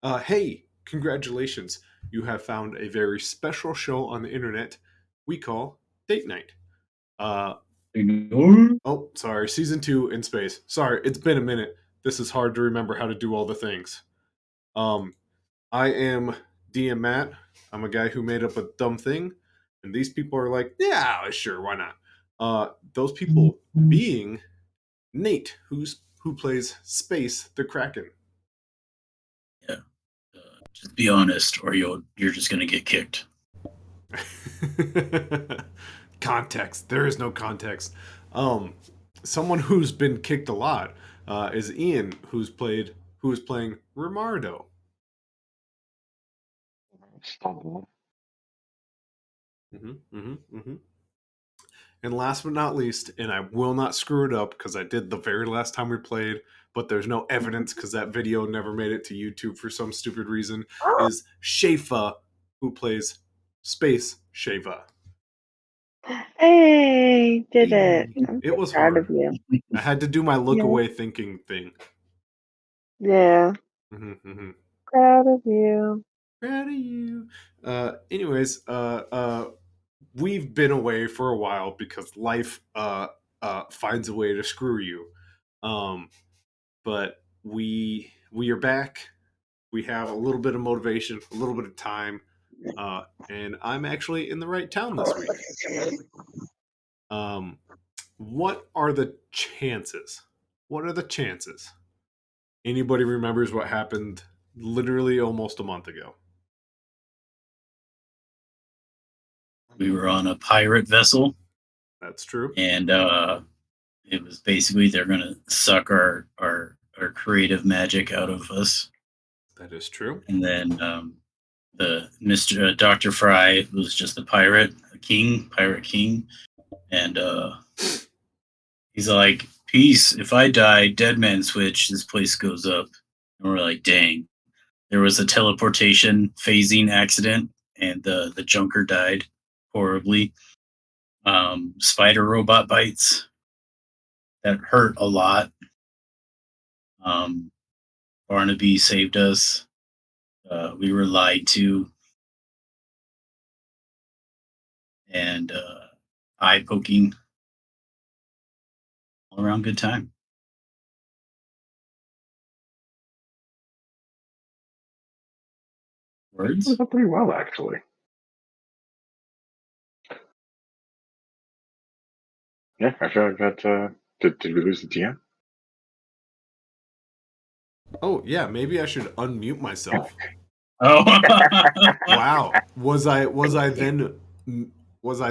Hey, congratulations. You have found a very special show on the internet we call Date Night. Uh, Ignore. oh, sorry, season two in space. Sorry, it's been a minute. This is hard to remember how to do all the things. Um, I am DM Matt. I'm a guy who made up a dumb thing, and these people are like, yeah, sure, why not? Those people being Nate, who plays Space the Kraken. Yeah. Just be honest, or you're just gonna get kicked. Context. There is no context. Um, Someone who's been kicked a lot is Ian, who is playing Rimardo. Stumble. Hmm. And last but not least, and I will not screw it up because I did the very last time we played, but there's no evidence because that video never made it to YouTube for some stupid reason, is Shafa, who plays Space Shava. Hey, did it. Hey, I'm it so was proud of hard. you. I had to do my look Yeah. away thinking thing. Yeah. Hmm. Proud of you. Proud of you. Anyways, we've been away for a while because life finds a way to screw you. Um, but we are back. We have a little bit of motivation, a little bit of time, and I'm actually in the right town this week. Um, what are the chances? What are the chances? Anybody remembers what happened literally almost a month ago? We were on a pirate vessel, That's true. and it was basically they're gonna suck our creative magic out of us, That is true. and then the Mister Doctor Fry was just a pirate, pirate king, and he's like, "Peace. If I die, dead man switch. This place goes up." And we're like, "Dang." There was a teleportation phasing accident, and the Junker died horribly. Spider robot bites that hurt a lot. Um, Barnaby saved us. We were lied to, and eye poking. All around good time. It was Words? up pretty well, actually. Yeah, I feel like that. Did we lose the TM? Oh yeah, maybe I should unmute myself. Oh, Wow, was I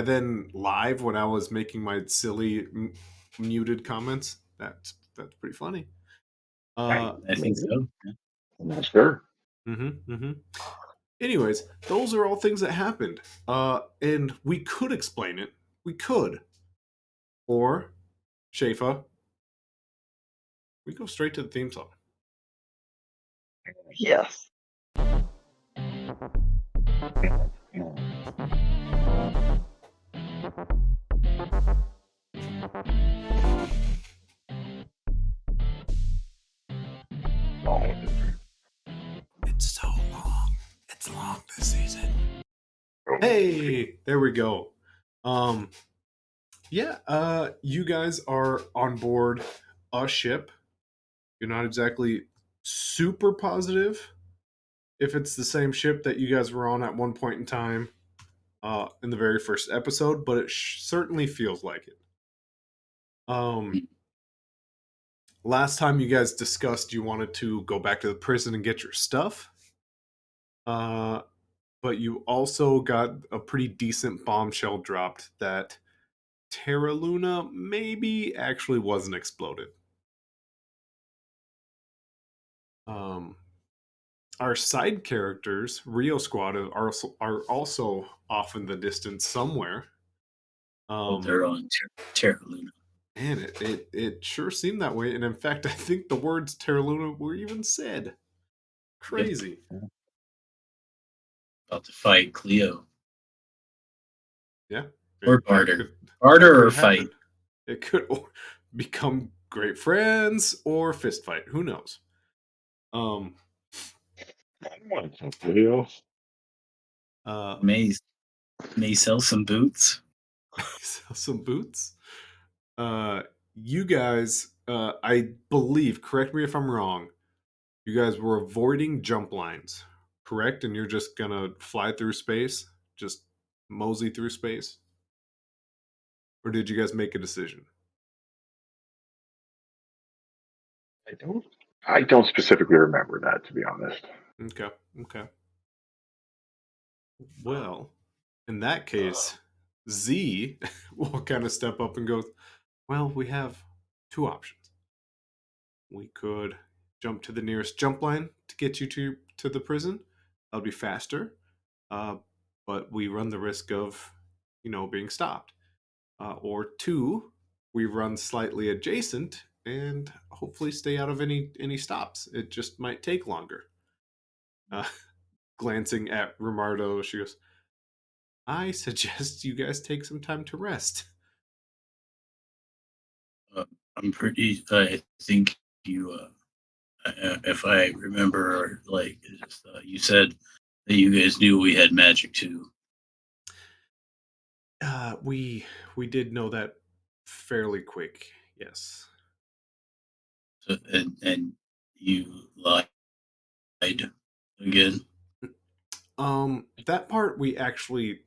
then live when I was making my silly muted comments? That's pretty funny. Hey, Uh, I think maybe. so. I'm not sure. mm-hmm. Anyways, those are all things that happened. And we could explain it. We could, or Shafa, we go straight to the theme song. Yes. Oh, It's so long. It's long this season. Hey, there we go. Um, yeah, you guys are on board a ship. You're not exactly super positive if it's the same ship that you guys were on at one point in time in the very first episode, but it certainly feels like it. Um, Last time you guys discussed you wanted to go back to the prison and get your stuff, uh, but you also got a pretty decent bombshell dropped that Terra Luna maybe actually wasn't exploded. Um, our side characters, Rio Squad, are also off in the distance somewhere. Oh, Um, they're on Terra Luna. Man, it sure seemed that way. And in fact, I think the words Terra Luna were even said. Yep. Crazy. About to fight Cleo. Yeah. Or That barter. could that Barter could or fight. happen. It could become great friends or fist fight. Who knows? Um What's up, Leo? Uh, May sell some boots. sell some boots. You guys, I believe, correct me if I'm wrong, you guys were avoiding jump lines, correct? And you're just gonna fly through space? Just mosey through space? Or did you guys make a decision? I don't specifically remember that, to be honest. Okay, okay. Well, in that case, Z will kind of step up and go, well, we have two options. We could jump to the nearest jump line to get you to the prison. That'll be faster, uh, but we run the risk of, being stopped. Or two, we run slightly adjacent and hopefully stay out of any stops. It just might take longer. Uh, glancing at Romardo, she goes, I suggest you guys take some time to rest. I think you, if I remember, you said that you guys knew we had magic too. We did know that fairly quick. Yes. So, and you lied again. That part we actually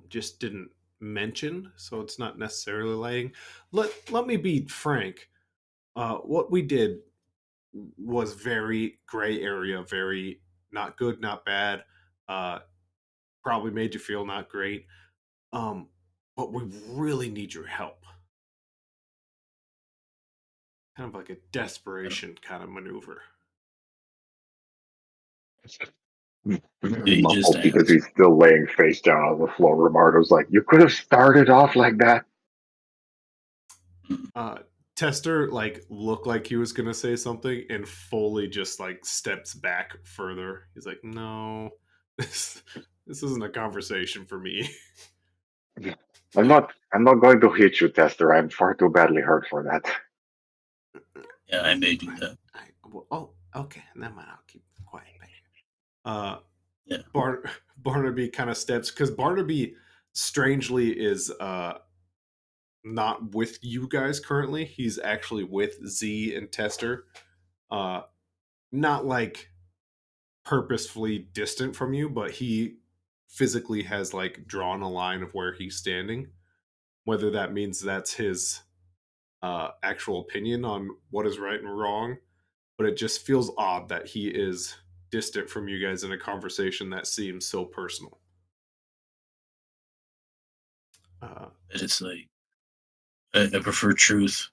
just didn't mention, so it's not necessarily lying. Let me be frank. What we did was very gray area, very not good, not bad. Uh, probably made you feel not great. Um, but we really need your help. Kind of like a desperation kind of maneuver. He just Muffled because asked. he's still laying face down on the floor. Romardo's like, you could have started off like that. Uh, Tester like looked like he was gonna say something, and Foley just like steps back further. He's like, "No, this isn't a conversation for me." I'm not going to hit you, Tester. I'm far too badly hurt for that. Yeah, I may do that. Oh, okay. Never mind. I'll keep quiet. Uh, Yeah. Barnaby kind of steps because Barnaby strangely is not with you guys currently. He's actually with Z and Tester. Uh, not like purposefully distant from you, but he physically has like drawn a line of where he's standing. Whether that means that's his actual opinion on what is right and wrong, but it just feels odd that he is distant from you guys in a conversation that seems so personal. Uh, It's like I prefer truth.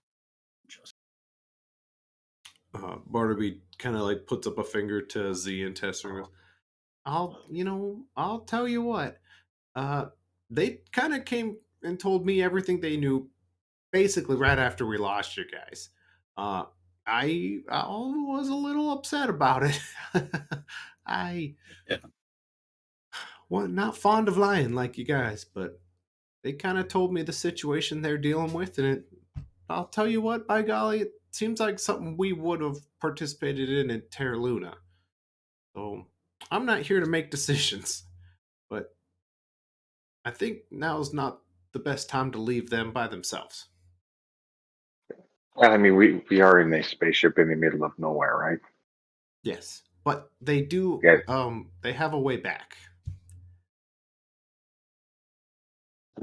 Barnaby kind of like puts up a finger to Z and Tester and goes, I'll tell you what. They kind of came and told me everything they knew basically right after we lost you guys. Uh, I was a little upset about it. I Yeah. was not fond of lying like you guys, but they kind of told me the situation they're dealing with, and I'll tell you what, by golly, it seems like something we would have participated in Terra Luna. So I'm not here to make decisions, but I think now's not the best time to leave them by themselves. Well, I mean, we are in a spaceship in the middle of nowhere, right? Yes, but they do. Yeah. They have a way back.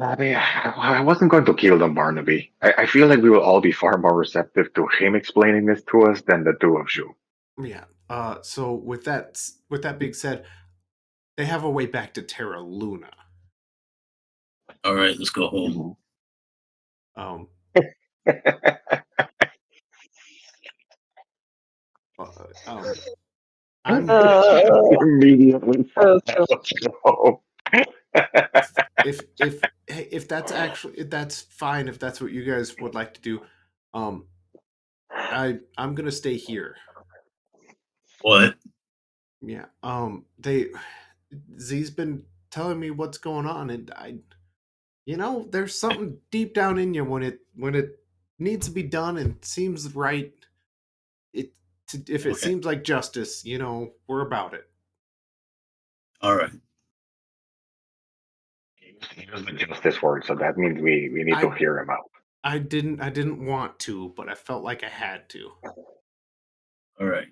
I mean, I wasn't going to kill them, Barnaby. I feel like we will all be far more receptive to him explaining this to us than the two of you. Yeah. So with that being said, they have a way back to Terra Luna. All right, let's go home. Um. uh, um. I'm Immediately. Let's go. if that's actually if that's fine if that's what you guys would like to do. I'm gonna stay here. What? Yeah. They Z's been telling me what's going on, and there's something deep down in you when it needs to be done and seems right. If it Okay. seems like justice, we're about it. All right. He used the justice word, so that means we need to I hear him out. I didn't want to, but I felt like I had to. All right.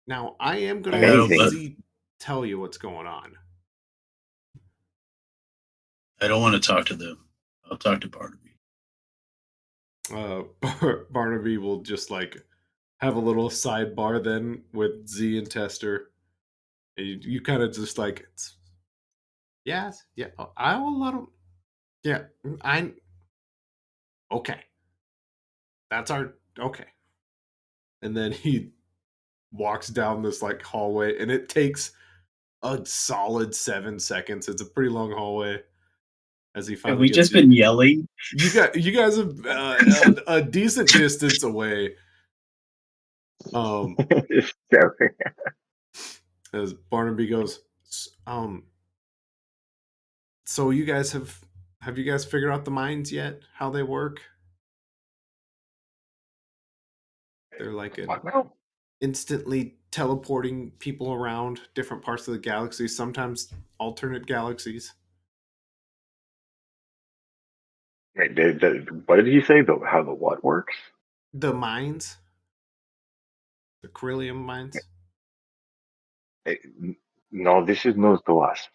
Now I am gonna I have gotta Amazing. let. Z tell you what's going on. I don't want to talk to them. I'll talk to Barnaby. Barnaby will just like have a little sidebar then with Z and Tester. And you kind of just like, yes, yeah, I will let him. Yeah, I okay. That's our okay. And then he walks down this like hallway, and it takes a solid 7 seconds. It's a pretty long hallway as he Have finally we gets just you. been yelling? You guys are a decent distance away. Just joking. As Barnaby goes, so you guys have you guys figured out the mines yet? How they work? They're like an What now? instantly teleporting people around different parts of the galaxy, sometimes alternate galaxies. Wait, what did he say? How the what works? The mines, the Corellium mines. Eh, no, this is news to us.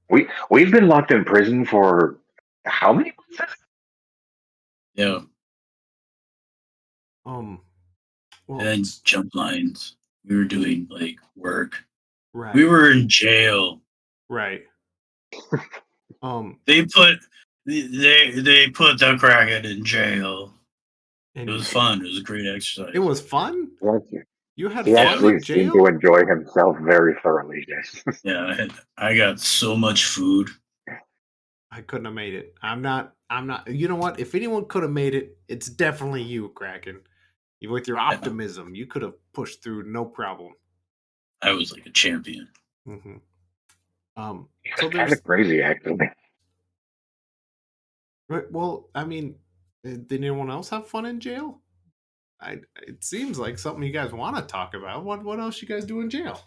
We've been locked in prison for how many months? Yeah. Well, And then jump lines. We were doing like work. right, We were in jail. right. They put the Kraken in jail. It And was fun. It was a great exercise. it was fun. You had He fun actually in seemed jail. to enjoy himself very thoroughly. Yes. Yeah, I got so much food. I couldn't have made it. I'm not. You know what? If anyone could have made it, it's definitely you, Kraken. With your Yeah, optimism, you could have pushed through no problem. I was like a champion. Mm-hmm. It's So kind of there's crazy, actually. well, I mean, did anyone else have fun in jail? It seems like something you guys want to talk about. What else you guys do in jail?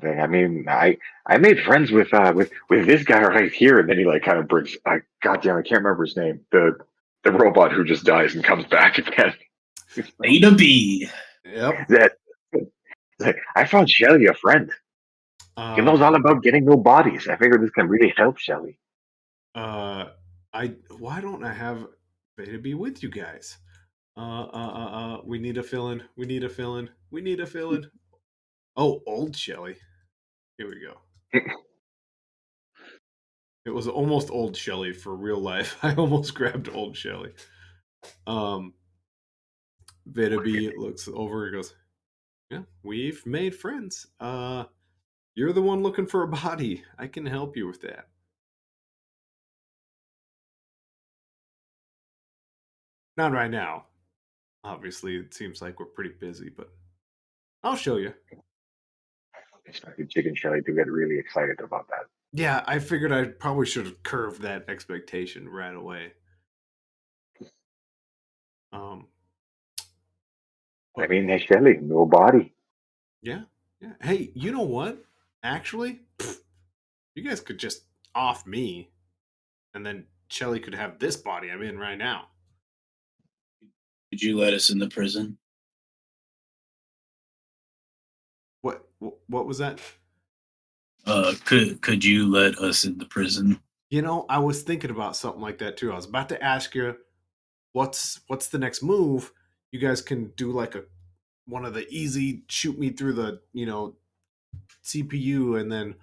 I mean, I made friends with this guy right here, and then he like kind of brings. Goddamn, I can't remember his name. The robot who just dies and comes back again. Beta B. Yep. That like, I found Shelly a friend. He knows Uh, all about getting new bodies. I figured this can really help Shelly. uh, why don't I have Beta be with you guys? We need a fill in. We need a fill in. We need a fill in. Oh, old Shelly. Here we go. It was almost old Shelly for real life. I almost grabbed old Shelly. Beta B looks over and goes, "Yeah, we've made friends. You're the one looking for a body. I can help you with that." Not right now. Obviously, it seems like we're pretty busy, but I'll show you. Expected Chicken Shelly to get really excited about that. Yeah, I figured I probably should have curved that expectation right away. Um, I but mean, hey, Shelly, no body. yeah, yeah. Hey, you know what? Actually, you guys could just off me, and then Shelly could have this body I'm in right now. Could you let us in the prison? What was that? Could you let us in the prison? You know, I was thinking about something like that too. I was about to ask you, what's the next move? You guys can do like a one of the easy shoot me through the CPU, and then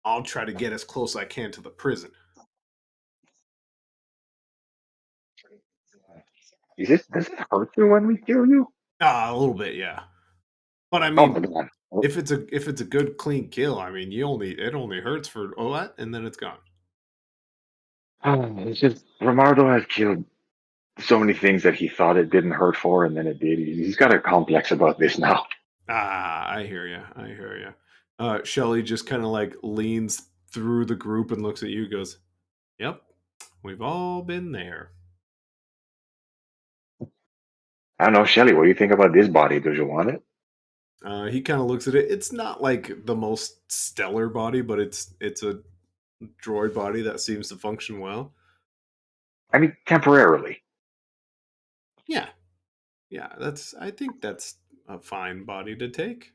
I'll try to get as close as I can to the prison. Does it hurt you when we kill you? A little bit, yeah. But I Oh my mean, god. if it's a good clean kill, I mean, it only hurts for what, and then it's gone. It's just Romardo has killed so many things that he thought it didn't hurt for, and then it did. He's got a complex about this now. I hear you. I hear you. Shelly just kind of like leans through the group and looks at you, goes, "Yep, we've all been there." I don't know, Shelly. What do you think about this body? Do you want it? He kind of looks at it. It's not like the most stellar body, but it's a droid body that seems to function well. I mean, temporarily. Yeah, yeah. I think that's a fine body to take.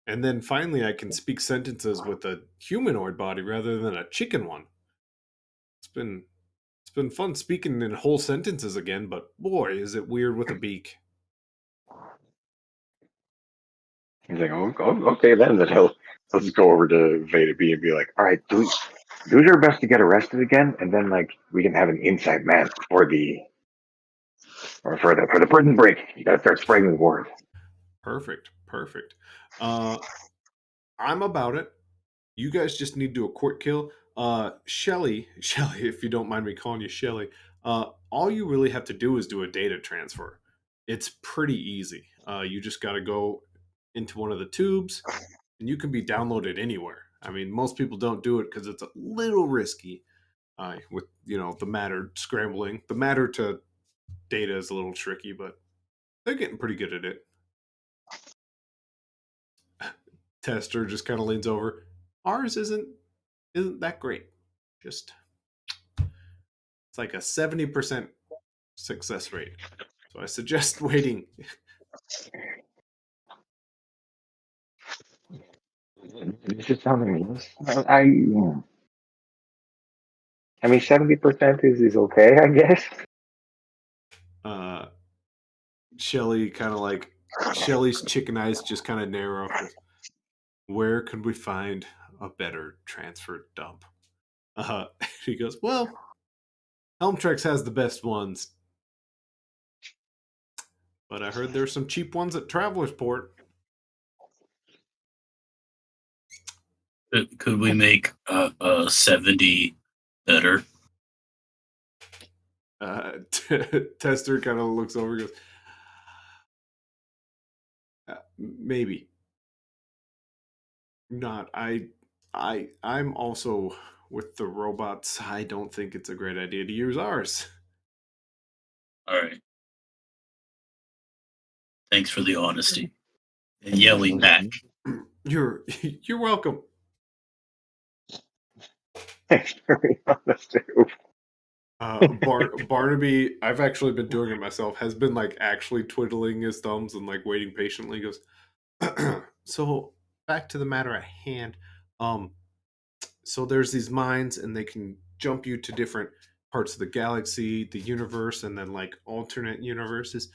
And then finally, I can speak sentences with a humanoid body rather than a chicken one. It's been it's been fun speaking in whole sentences again, but boy, is it weird with a beak. He's like, okay, then let's go over to Veda B and be like, all right, do your best to get arrested again, and then like we can have an inside man for the prison break. You gotta start spreading the word. Perfect, perfect. I'm about it. You guys just need to do a quick kill. Shelly, Shelly, if you don't mind me calling you Shelly, all you really have to do is do a data transfer. It's pretty easy. You just got to go into one of the tubes, and you can be downloaded anywhere. I mean, most people don't do it because it's a little risky. With the matter scrambling, the matter to data is a little tricky, but they're getting pretty good at it. Tester just kind of leans over. Ours isn't that great. Just it's like a 70% success rate. So I suggest waiting. This is sounding. I mean, 70% is okay, I guess. Uh Shelly kind of like Shelly's chicken eyes just kind of narrow. Where could we find a better transfer dump? He goes, well, Helmtrex has the best ones, but I heard there's some cheap ones at Traveler's Port. Could we make a 70 better? Tester kind of looks over and goes, maybe not. I'm also with the robots. I don't think it's a great idea to use ours. All right. Thanks for the honesty. And yelling back. You're welcome. Thanks for being honest, too. Barnaby, I've actually been doing it myself, has been like actually twiddling his thumbs and like waiting patiently. He goes, so back to the matter at hand. Um, so there's these mines, and they can jump you to different parts of the galaxy, the universe, and then like alternate universes.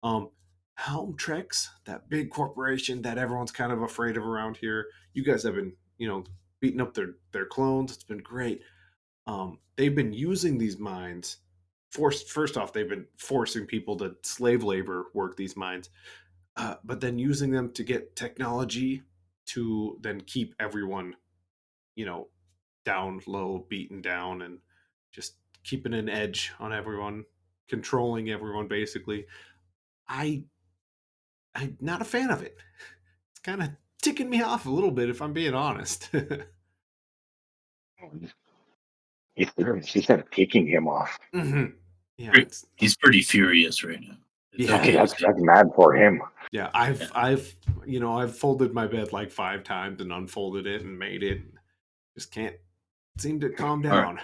Um, Helmtrex, that big corporation that everyone's kind of afraid of around here. You guys have been, beating up their clones. It's been great. They've been using these mines. First off, they've been forcing people to slave labor work these mines, but then using them to get technology to then keep everyone, you know, down low, beaten down, and just keeping an edge on everyone, controlling everyone. Basically, I I'm not a fan of it. It's kind of ticking me off a little bit, if I'm being honest. She said picking him off. Mhm. Yeah, He's pretty furious right now. It's Yeah. okay. That's mad for him. Yeah, I've folded my bed like 5 times and unfolded it and made it. Just can't seem to calm All right. down.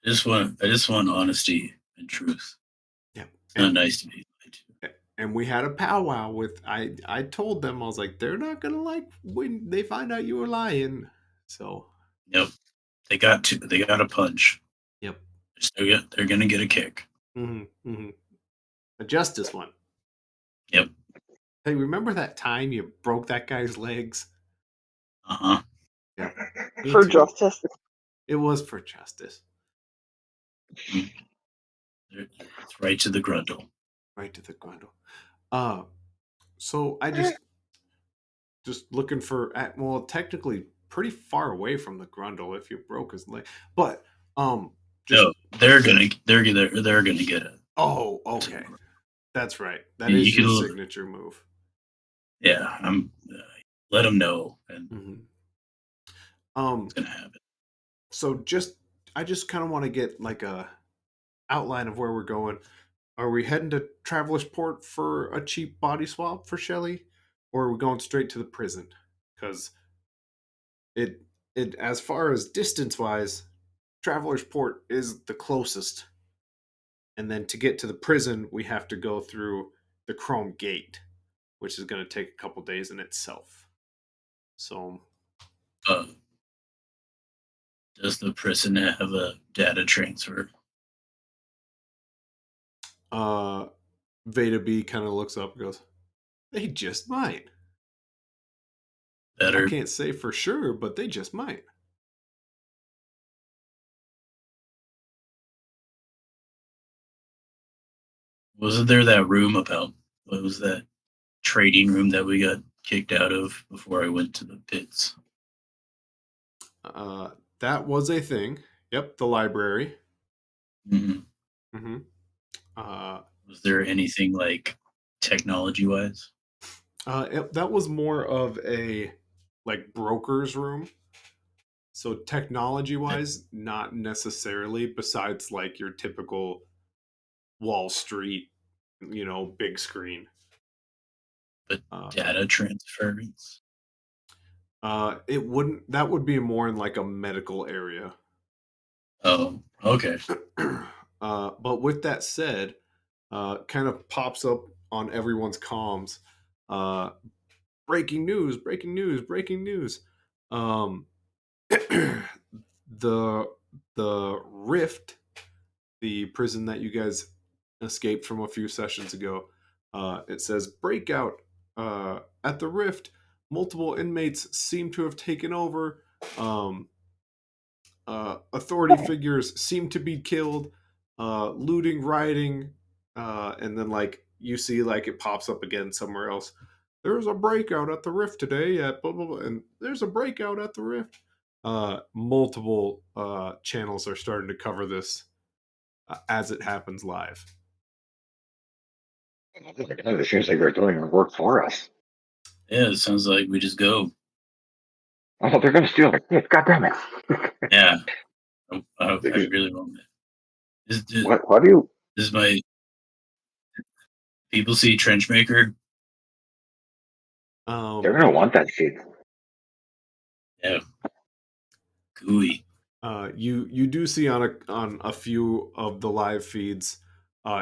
I just want honesty and truth. Yeah, It's not nice to be lied to. and we had a powwow with. I told them, I was like, they're not gonna like when they find out you were lying. So Yep. They got a punch. yep. They're gonna get a kick. A justice one. Yep. Hey, remember that time you broke that guy's legs? Uh-huh. Yeah. For justice. It was for justice. It's right to the grundle. Right to the grundle. So I just looking for well, technically pretty far away from the grundle if you broke his leg, but just No, they're gonna get it. oh, okay, that's right. That is your signature move. Yeah, let them know, and it's gonna happen. So I just kind of want to get like a outline of where we're going. Are we heading to Traveler's Port for a cheap body swap for Shelly, or are we going straight to the prison? Because it it as far as distance wise, Traveler's Port is the closest, and then to get to the prison, we have to go through the Chrome Gate, which is going to take a couple days in itself. So, Uh, does the prison have a data transfer? Veda B kind of looks up and goes, "They just might. I Better. can't say for sure, but they just might." Wasn't there that room about what was that trading room that we got kicked out of before I went to the pits? That was a thing. Yep, the library. hmm Mm-hmm. Was there anything like technology wise? That was more of a like broker's room. So technology wise, not necessarily. Besides like your typical Wall Street, big screen. But Uh, data transference? it wouldn't. That would be more in like a medical area. Oh, okay. But with that said, kind of pops up on everyone's comms. Uh, breaking news! Breaking news! Breaking news! Um, the Rift, the prison that you guys escaped from a few sessions ago. It says breakout at the Rift. Multiple inmates seem to have taken over. Authority figures seem to be killed. Looting, rioting, and then like you see like it pops up again somewhere else. There's a breakout at the Rift today at blah blah blah, and there's a breakout at the Rift. Multiple channels are starting to cover this as it happens live. It seems like they're doing our work for us. Yeah, it sounds like we just go. Oh, they're going to steal our kids. God damn it. Yeah. I really want it. What do you? Is my people see Trenchmaker? They're going to want that shit. Yeah. Gooey. You do see on a few of the live feeds,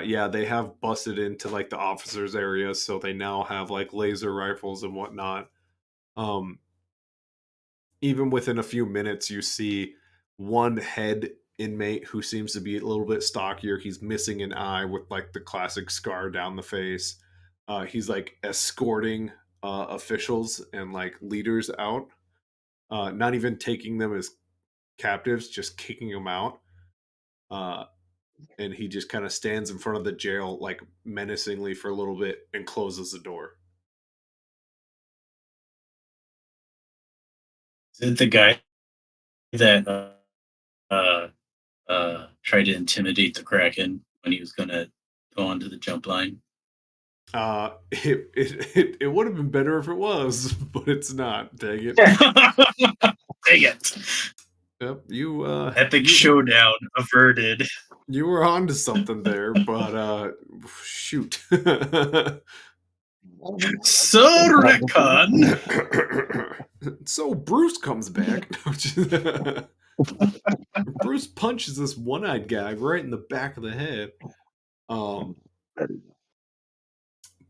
yeah, they have busted into like the officers area, so they now have like laser rifles and whatnot. Even within a few minutes, you see one head inmate who seems to be a little bit stockier. He's missing an eye with like the classic scar down the face. He's like escorting officials and like leaders out, not even taking them as captives, just kicking them out. Uh, and he just kind of stands in front of the jail like menacingly for a little bit and closes the door. Is it the guy that tried to intimidate the Kraken when he was gonna go onto the jump line? It would have been better if it was, but it's not. Dang it! Dang it! Yep, you Epic showdown averted. You were onto something there, but shoot. So retcon. So Bruce comes back. Bruce punches this one-eyed guy right in the back of the head.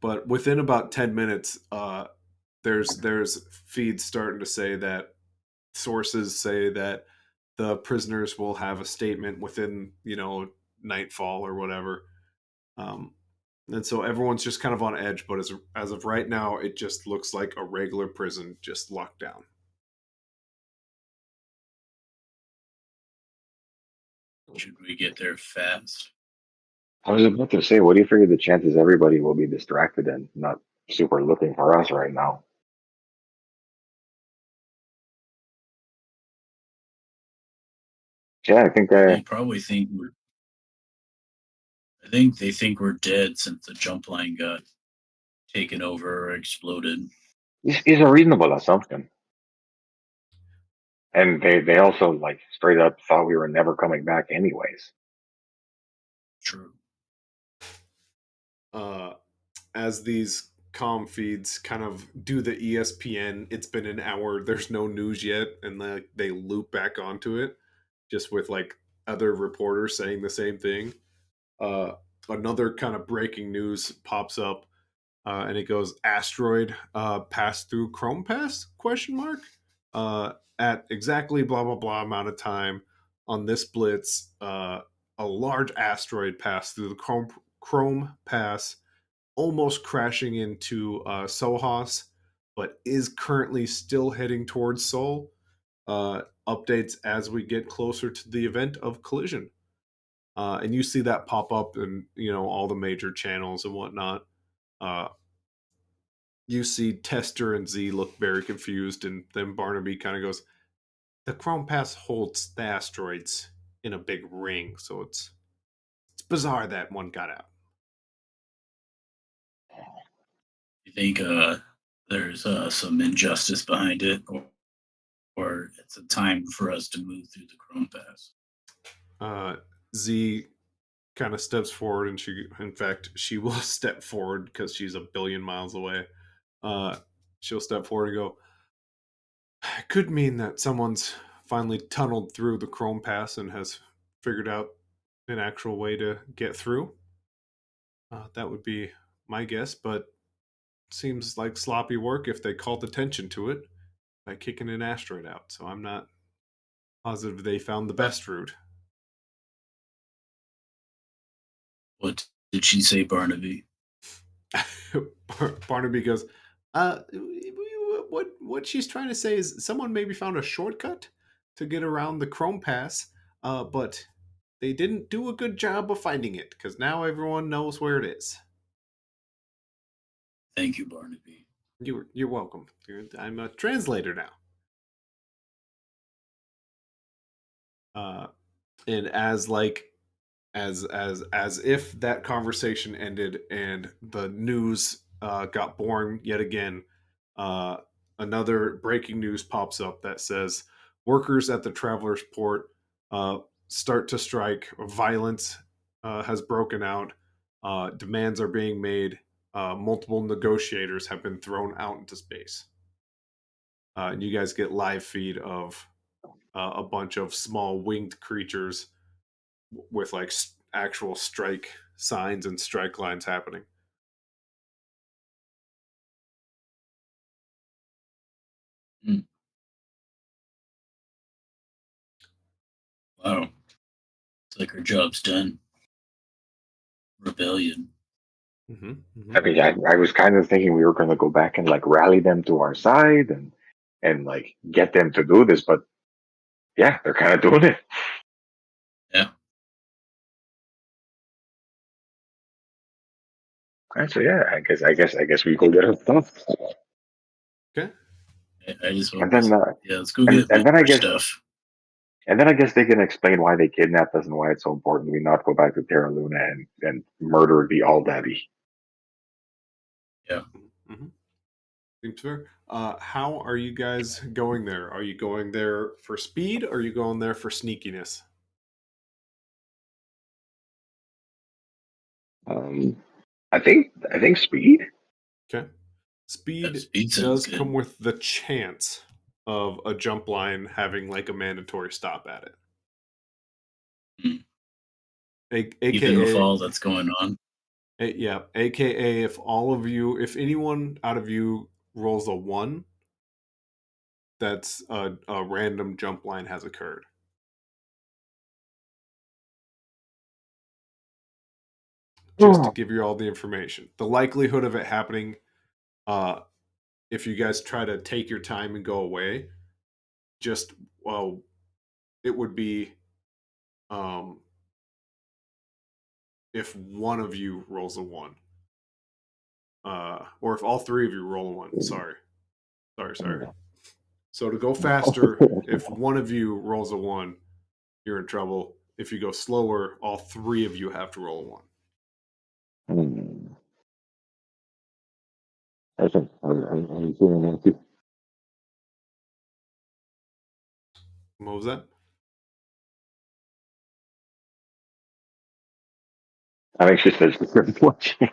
But within about 10 minutes, there's feeds starting to say that sources say that the prisoners will have a statement within, nightfall or whatever. And so everyone's just kind of on edge, but as of right now, it just looks like a regular prison, just locked down. Should we get there fast? I was about to say, what do you figure the chances everybody will be distracted and not super looking for us right now? Yeah, I think They probably think we're. I think they think we're dead since the jump line got taken over or exploded. is a reasonable assumption. And they also like straight up thought we were never coming back anyways. True. as these comm feeds kind of do the ESPN, it's been an hour, there's no news yet, and they loop back onto it, just with like other reporters saying the same thing. Another kind of breaking news pops up, and it goes asteroid passed through Chrome Pass question mark at exactly blah blah blah amount of time on this blitz. A large asteroid passed through the Chrome Pass, almost crashing into Sohas, but is currently still heading towards Seoul. Updates as we get closer to the event of collision. And you see that pop up in all the major channels and whatnot. Uh, you see Tester and Z look very confused, and then Barnaby kind of goes, "The Chrome Pass holds the asteroids in a big ring, so it's bizarre that one got out." You think there's some injustice behind it, or it's a time for us to move through the Chrome Pass? Z kind of steps forward, and in fact, she will step forward because she's a billion miles away. She'll step forward and go, "It could mean that someone's finally tunneled through the Chrome Pass and has figured out an actual way to get through. That would be my guess, but seems like sloppy work if they called attention to it by kicking an asteroid out. So I'm not positive they found the best route." What did she say, Barnaby? Barnaby goes, what she's trying to say is someone maybe found a shortcut to get around the Chrome Pass, but they didn't do a good job of finding it because now everyone knows where it is." Thank you, Barnaby. You're welcome. I'm a translator now. And as if that conversation ended and the news got boring yet again, uh, another breaking news pops up that says workers at the Travelers Port start to strike. Violence has broken out. Demands are being made. Multiple negotiators have been thrown out into space. And you guys get live feed of a bunch of small winged creatures with like actual strike signs and strike lines happening. Wow. It's like our job's done. Rebellion. Mm-hmm, mm-hmm. I mean, I was kind of thinking we were going to go back and like rally them to our side and like get them to do this, but yeah, they're kind of doing it. Yeah. All right, so yeah, I guess we go get our stuff, Okay. I just and hope. then Yeah, let's go get and then I more guess stuff. they can explain why they kidnapped us and why it's so important we not go back to Terra Luna and murder the All Daddy. Yeah. Mm-hmm. Seems fair. How are you guys going there? Are you going there for speed or are you going there for sneakiness? I think speed. Okay. Speed Speed sounds does good. come with the chance of a jump line having like a mandatory stop at it. Even with AKA, all that's going on. yeah, AKA if anyone out of you rolls a 1, that's a random jump line has occurred. Just to give you all the information. The likelihood of it happening, if you guys try to take your time and go away, just it would be if one of you rolls a 1, or if all 3 of you roll a 1. Sorry. So to go faster, if one of you rolls a 1, you're in trouble. If you go slower, all 3 of you have to roll a 1. I think I'm feeling that too. What was that? I think she said she's been watching.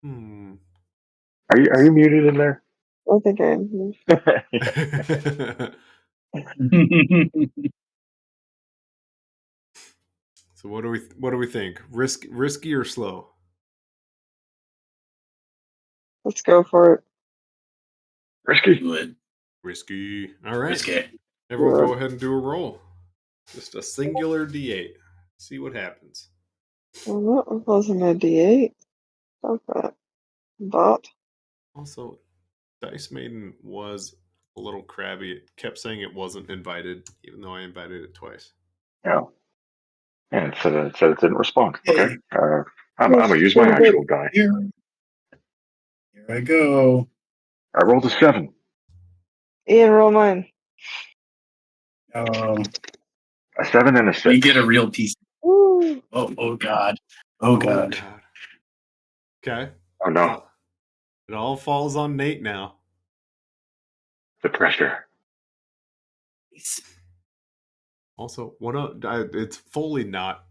Hmm. Are you muted in there? I think I am. So what do we think? Risky or slow? Let's go for it. Risky. Do it. Risky. All right. Risky. Everyone, Yeah. go ahead and do a roll. Just a singular D8. See what happens. Well, that wasn't a D8. Fuck that. Bot. Also, Dice Maiden was a little crabby. It kept saying it wasn't invited, even though I invited it twice. Yeah. And it said it didn't respond. Okay. Hey. I'm gonna use my actual die. Here I go. I rolled a 7. Ian, roll mine. Oh, A 7 and a 6. you get a real piece. Woo. Oh God. Oh God. Okay. Oh no. It all falls on Nate now. The pressure. Also, it's fully not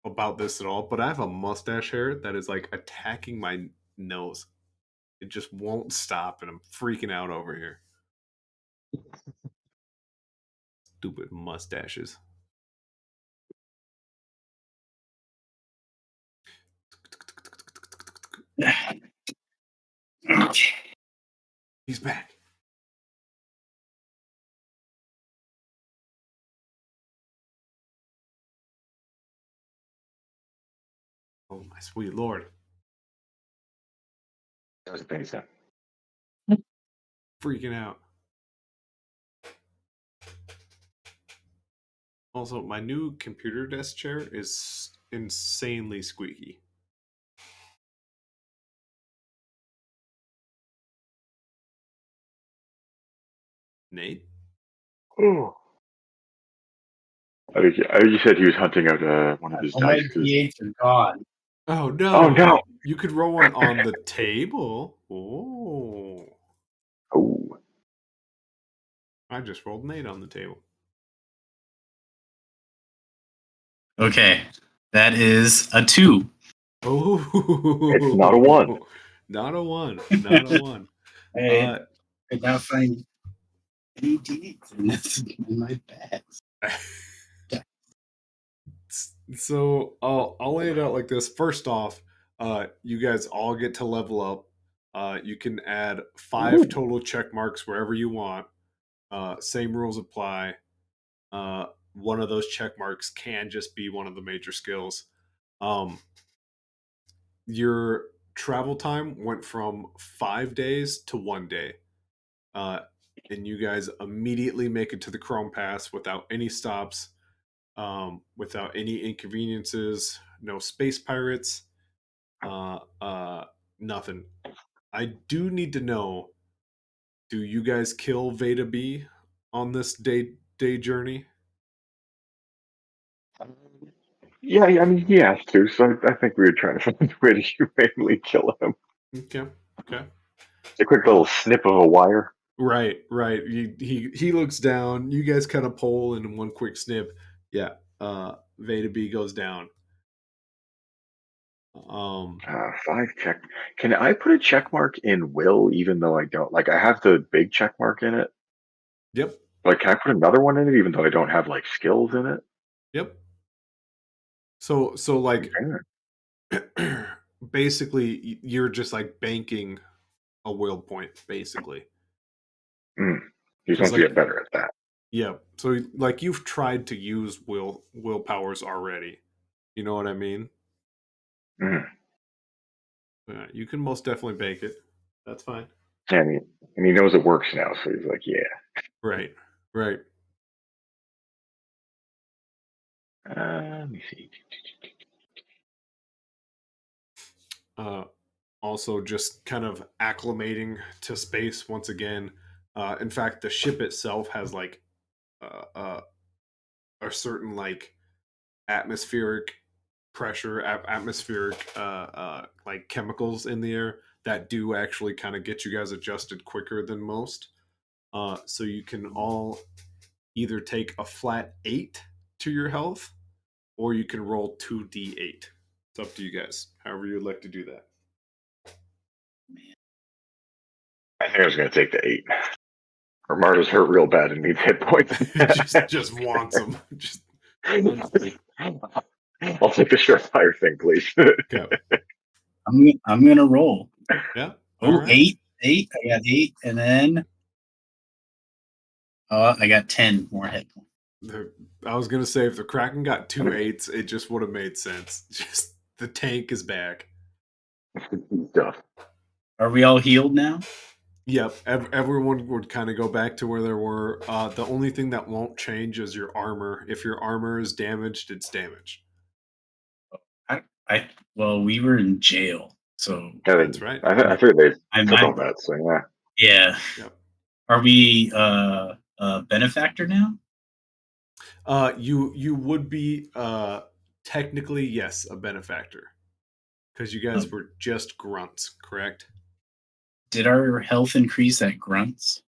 about this at all, but I have a mustache hair that is like attacking my nose. It just won't stop, and I'm freaking out over here. Stupid mustaches. Okay. He's back. Oh my sweet lord. That was a penny cent. Freaking out. Also, my new computer desk chair is insanely squeaky. Nate? Oh. I think you said he was hunting out one of his All my dice. D8s are gone. Oh no. Oh no. You could roll one on the table. Oh. Oh. I just rolled Nate on the table. Okay, that is a 2. Oh. It's not a 1. Not a 1. Not a 1. I could not find any D8s in my bags. So I'll lay it out like this. First off, you guys all get to level up. You can add 5 total check marks wherever you want. Same rules apply. One of those check marks can just be one of the major skills. Your travel time went from 5 days to 1 day. And you guys immediately make it to the Chrome Pass without any stops. Without any inconveniences, no space pirates, nothing. I do need to know: do you guys kill Veda B on this day journey? Yeah, I mean, he has to, so I think we were trying to find a way to humanely kill him. Okay. It's a quick little snip of a wire. Right. He looks down. You guys kind of pull, and in one quick snip, yeah. Veda B goes down. 5 check. Can I put a check mark in will, even though I don't? Like, I have the big check mark in it. Yep. Like, can I put another one in it, even though I don't have like skills in it? Yep. So like, basically, you're just like banking a will point, basically. He's going to get better at that. Yeah. So like, you've tried to use will powers already. You know what I mean? You can most definitely bank it. That's fine. And he knows it works now, so he's like, yeah. Right. Let me see. Also, just kind of acclimating to space once again. In fact, the ship itself has like a certain like atmospheric pressure, atmospheric like chemicals in the air that do actually kind of get you guys adjusted quicker than most. So you can all either take a flat 8 to your health, or you can roll 2d8. It's up to you guys. However you'd like to do that. I think I was going to take the 8. Or Marta's hurt real bad and needs hit points. just wants them. Just I'll take the Surefire thing, please. okay. I'm gonna roll. Yeah. Oh, All right. 8. I got 8, and then I got 10 more hit points. I was gonna say if the Kraken got 2 8s, it just would have made sense. Just the tank is back. Stuff. Are we all healed now? Yep, everyone would kind of go back to where they were. The only thing that won't change is your armor. If your armor is damaged, it's damaged. Well, we were in jail, so Yeah, That's right. I figured they I'm took all that, so yeah. yeah. Yep. Are we a benefactor now? You would be technically, yes, a benefactor, because you guys were just grunts, correct? Did our health increase at grunts?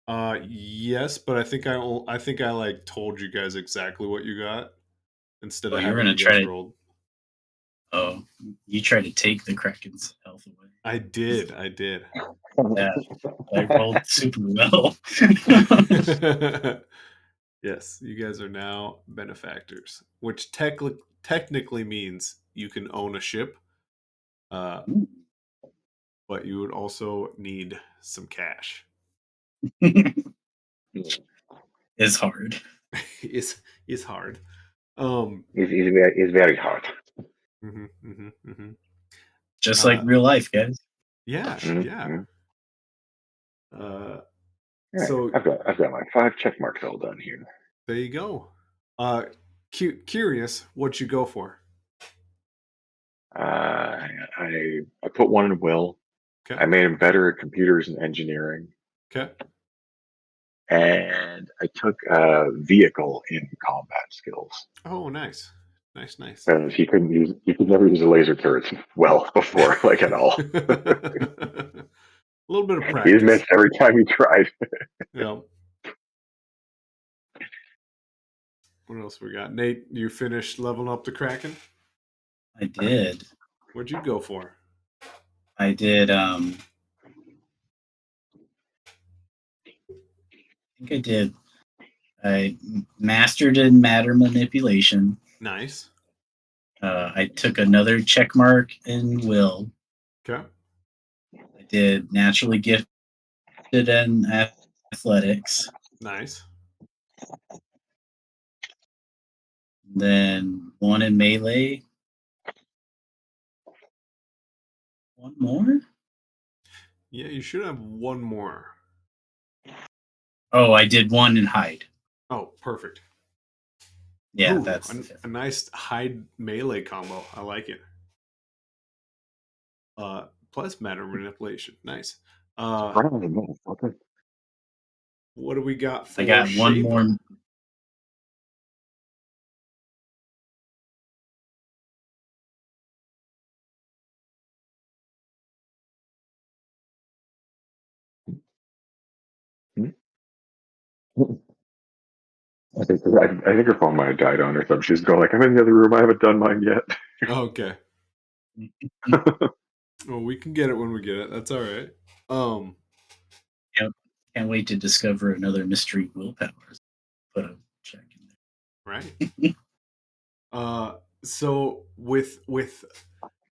Yes, but I think I like told you guys exactly what you got instead of You're having gonna you guys try. rolled. Oh, you tried to take the Kraken's health away. I did. Yeah, I rolled super well. Yes, you guys are now benefactors, which technically means you can own a ship, but you would also need some cash. It's hard. It's hard. It's very hard. Just like real life, guys. Yeah. Mm-hmm. So I've got my 5 check marks all done here. there you go. Curious, what'd you go for? I put 1 in Will. Okay. I made him better at computers and engineering. Okay. And I took a vehicle in combat skills. Oh, nice. Because he could never use a laser turrets well before, like at all. A little bit of practice. He's missed every time he tried. Yeah. What else we got? Nate, you finished leveling up the Kraken? I did. What'd you go for? I did. I think I did. I mastered in matter manipulation. Nice. I took another check mark in will. Okay. I did naturally gifted and athletics. Nice. Then 1 in melee. 1 more? Yeah, you should have 1 more. Oh, I did 1 in hide. Oh, perfect. Yeah, Ooh, that's a nice hide melee combo. I like it. Plus matter manipulation. Nice. What do we got for I got 1 Shaver? more. I think her phone might have died on her, so she's going like, I'm in the other room. I haven't done mine yet. Okay. Well, we can get it when we get it. That's all right. Yep. Can't wait to discover another mystery willpower. Put a check in there. Right. So with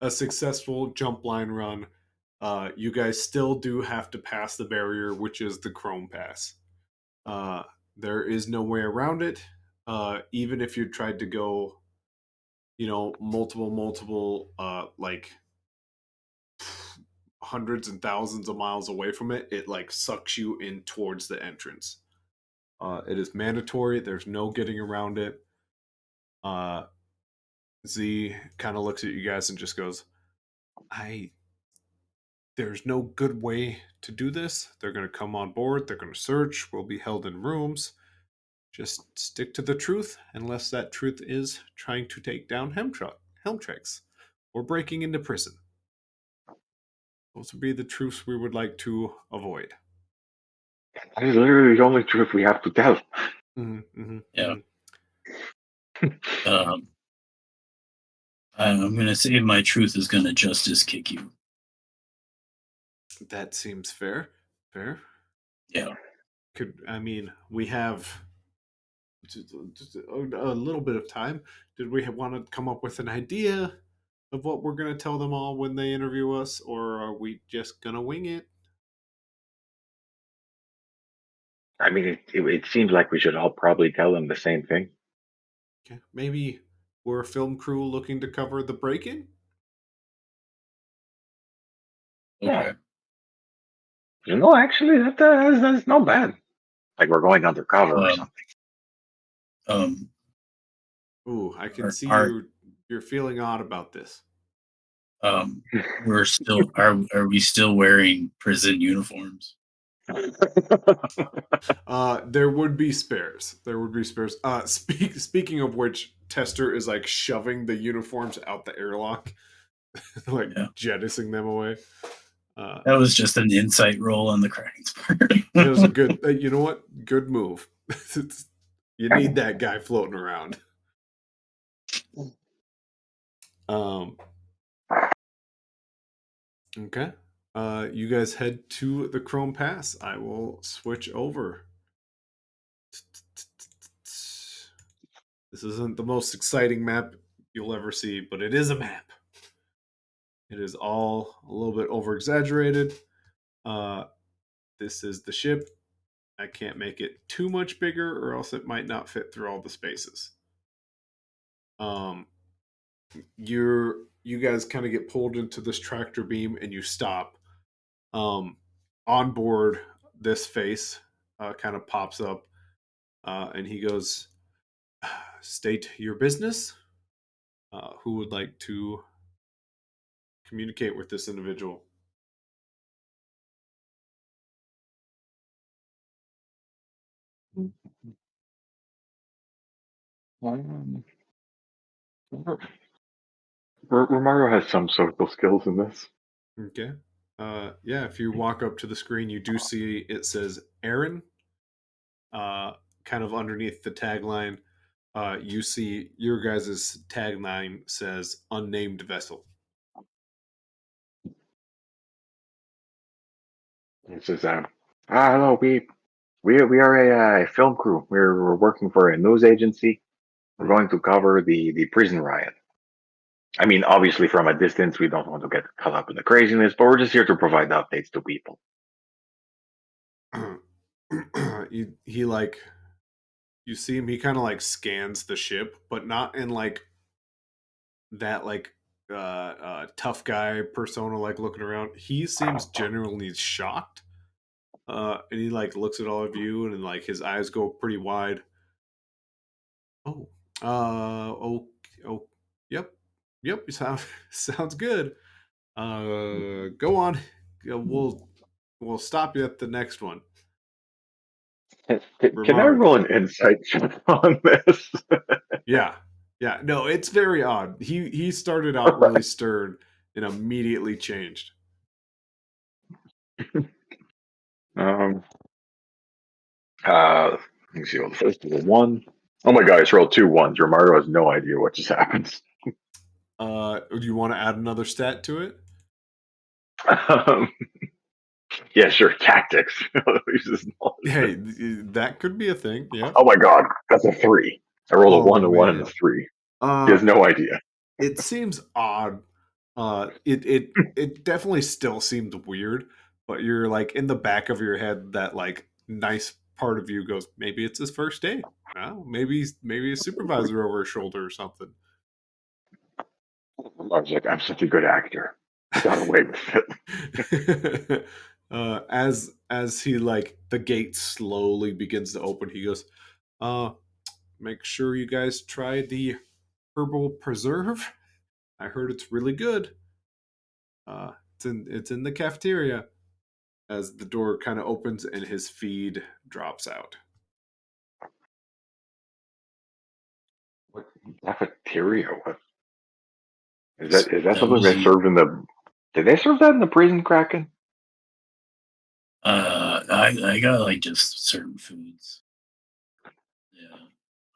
a successful jump line run, you guys still do have to pass the barrier, which is the Chrome Pass. There is no way around it. Even if you tried to go, multiple, like hundreds and thousands of miles away from it, it like sucks you in towards the entrance. It is mandatory. There's no getting around it. Z kind of looks at you guys and just goes, there's no good way to do this. They're going to come on board. They're going to search. We'll be held in rooms. Just stick to the truth, unless that truth is trying to take down Helmtrex or breaking into prison. Those would be the truths we would like to avoid. That is literally the only truth we have to tell. Yeah. Um, I'm gonna say my truth is gonna justice kick you. That seems fair. Fair. Yeah. We have just a little bit of time. Did we want to come up with an idea of what we're going to tell them all when they interview us, or are we just going to wing it? I mean, it seems like we should all probably tell them the same thing. Okay. Maybe we're a film crew looking to cover the break-in. Okay. No, actually, that's not bad. Like we're going undercover or Um, something. um, Ooh, I can see are you're feeling odd about this. we're still are we still wearing prison uniforms? There would be spares. There would be spares. Speaking of which, Tester is like shoving the uniforms out the airlock, like Yeah. jettisoning them away. That was just an insight roll on the Kraken's part. It was a good. You know what? Good move. You need that guy floating around. Um. Okay. You guys head to the Chrome Pass. I will switch over. This isn't the most exciting map you'll ever see, but it is a map. It is all a little bit over exaggerated. This is the ship. I can't make it too much bigger, or else it might not fit through all the spaces. You guys kind of get pulled into this tractor beam, and you stop. On board, this face kind of pops up, and he goes, "State your business. Who would like to communicate with this individual?" Romario has some social skills in this. Okay. Yeah, if you walk up to the screen, you do see it says Aaron, kind of underneath the tagline. You see your guys' tagline says unnamed vessel. It says, hello, we are a film crew. We're working for a news agency. We're going to cover the prison riot. I mean, obviously, from a distance, we don't want to get caught up in the craziness, but we're just here to provide updates to people. He like you see him. He kind of like scans the ship, but not in like that like tough guy persona, like looking around. He seems genuinely shocked. And he like looks at all of you, and like his eyes go pretty wide. Oh, oh, oh, yep, yep. Sounds good. Go on. Yeah, we'll stop you at the next one. Can I Romaro. roll an insight check on this? Yeah, yeah. No, it's very odd. He started out really stern and immediately changed. um, let me see. Well, the first was a 1. Oh my god, I just rolled 2 ones. Romario has no idea what just happened. Do you want to add another stat to it? Um, yeah, sure. Tactics. Hey, that could be a thing. Yeah. Oh my god, that's a 3. I rolled a Oh 1, a 1, and a man. 3. He has no idea. It seems odd. It definitely still seemed weird, but you're like in the back of your head that like nice part of you goes, maybe it's his first day. Well, maybe a supervisor over his shoulder or something. I was like, I'm such a good actor. I got away with it. As he like the gate slowly begins to open, he goes, make sure you guys try the herbal preserve. I heard it's really good. It's in the cafeteria. As the door kind of opens and his feed drops out. What cafeteria? What is that That something they wasn't. served in the? Did they serve that in the prison, Kraken? I got like just certain foods. Yeah.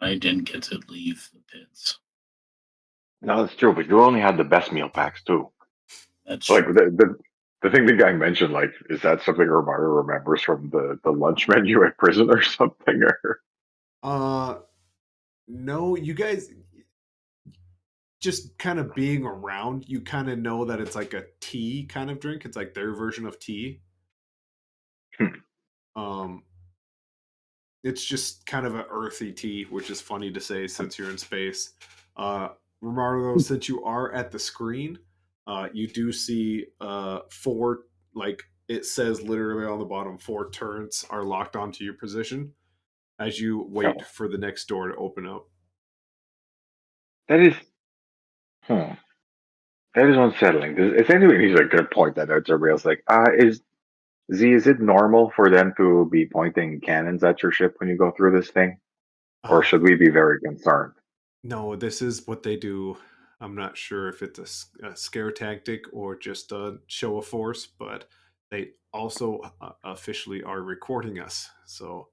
I didn't get to leave the pits. No, that's true, but you only had the best meal packs too. That's Like true. the thing the guy mentioned, like, is that something Romario remembers from the lunch menu at prison or something? Or No, you guys just kind of being around, you kind of know that it's like a tea kind of drink. It's like their version of tea. Um, it's just kind of an earthy tea, which is funny to say since you're in space. Romario, since you are at the screen, you do see four, like it says literally on the bottom, four turrets are locked onto your position as you wait no, for the next door to open up. that is, hmm, that is unsettling. If anybody needs a good point that out to real, like, is it normal for them to be pointing cannons at your ship when you go through this thing, or Uh, should we be very concerned? no, this is what they do. I'm not sure if it's a scare tactic or just a show of force, but they also officially are recording us. So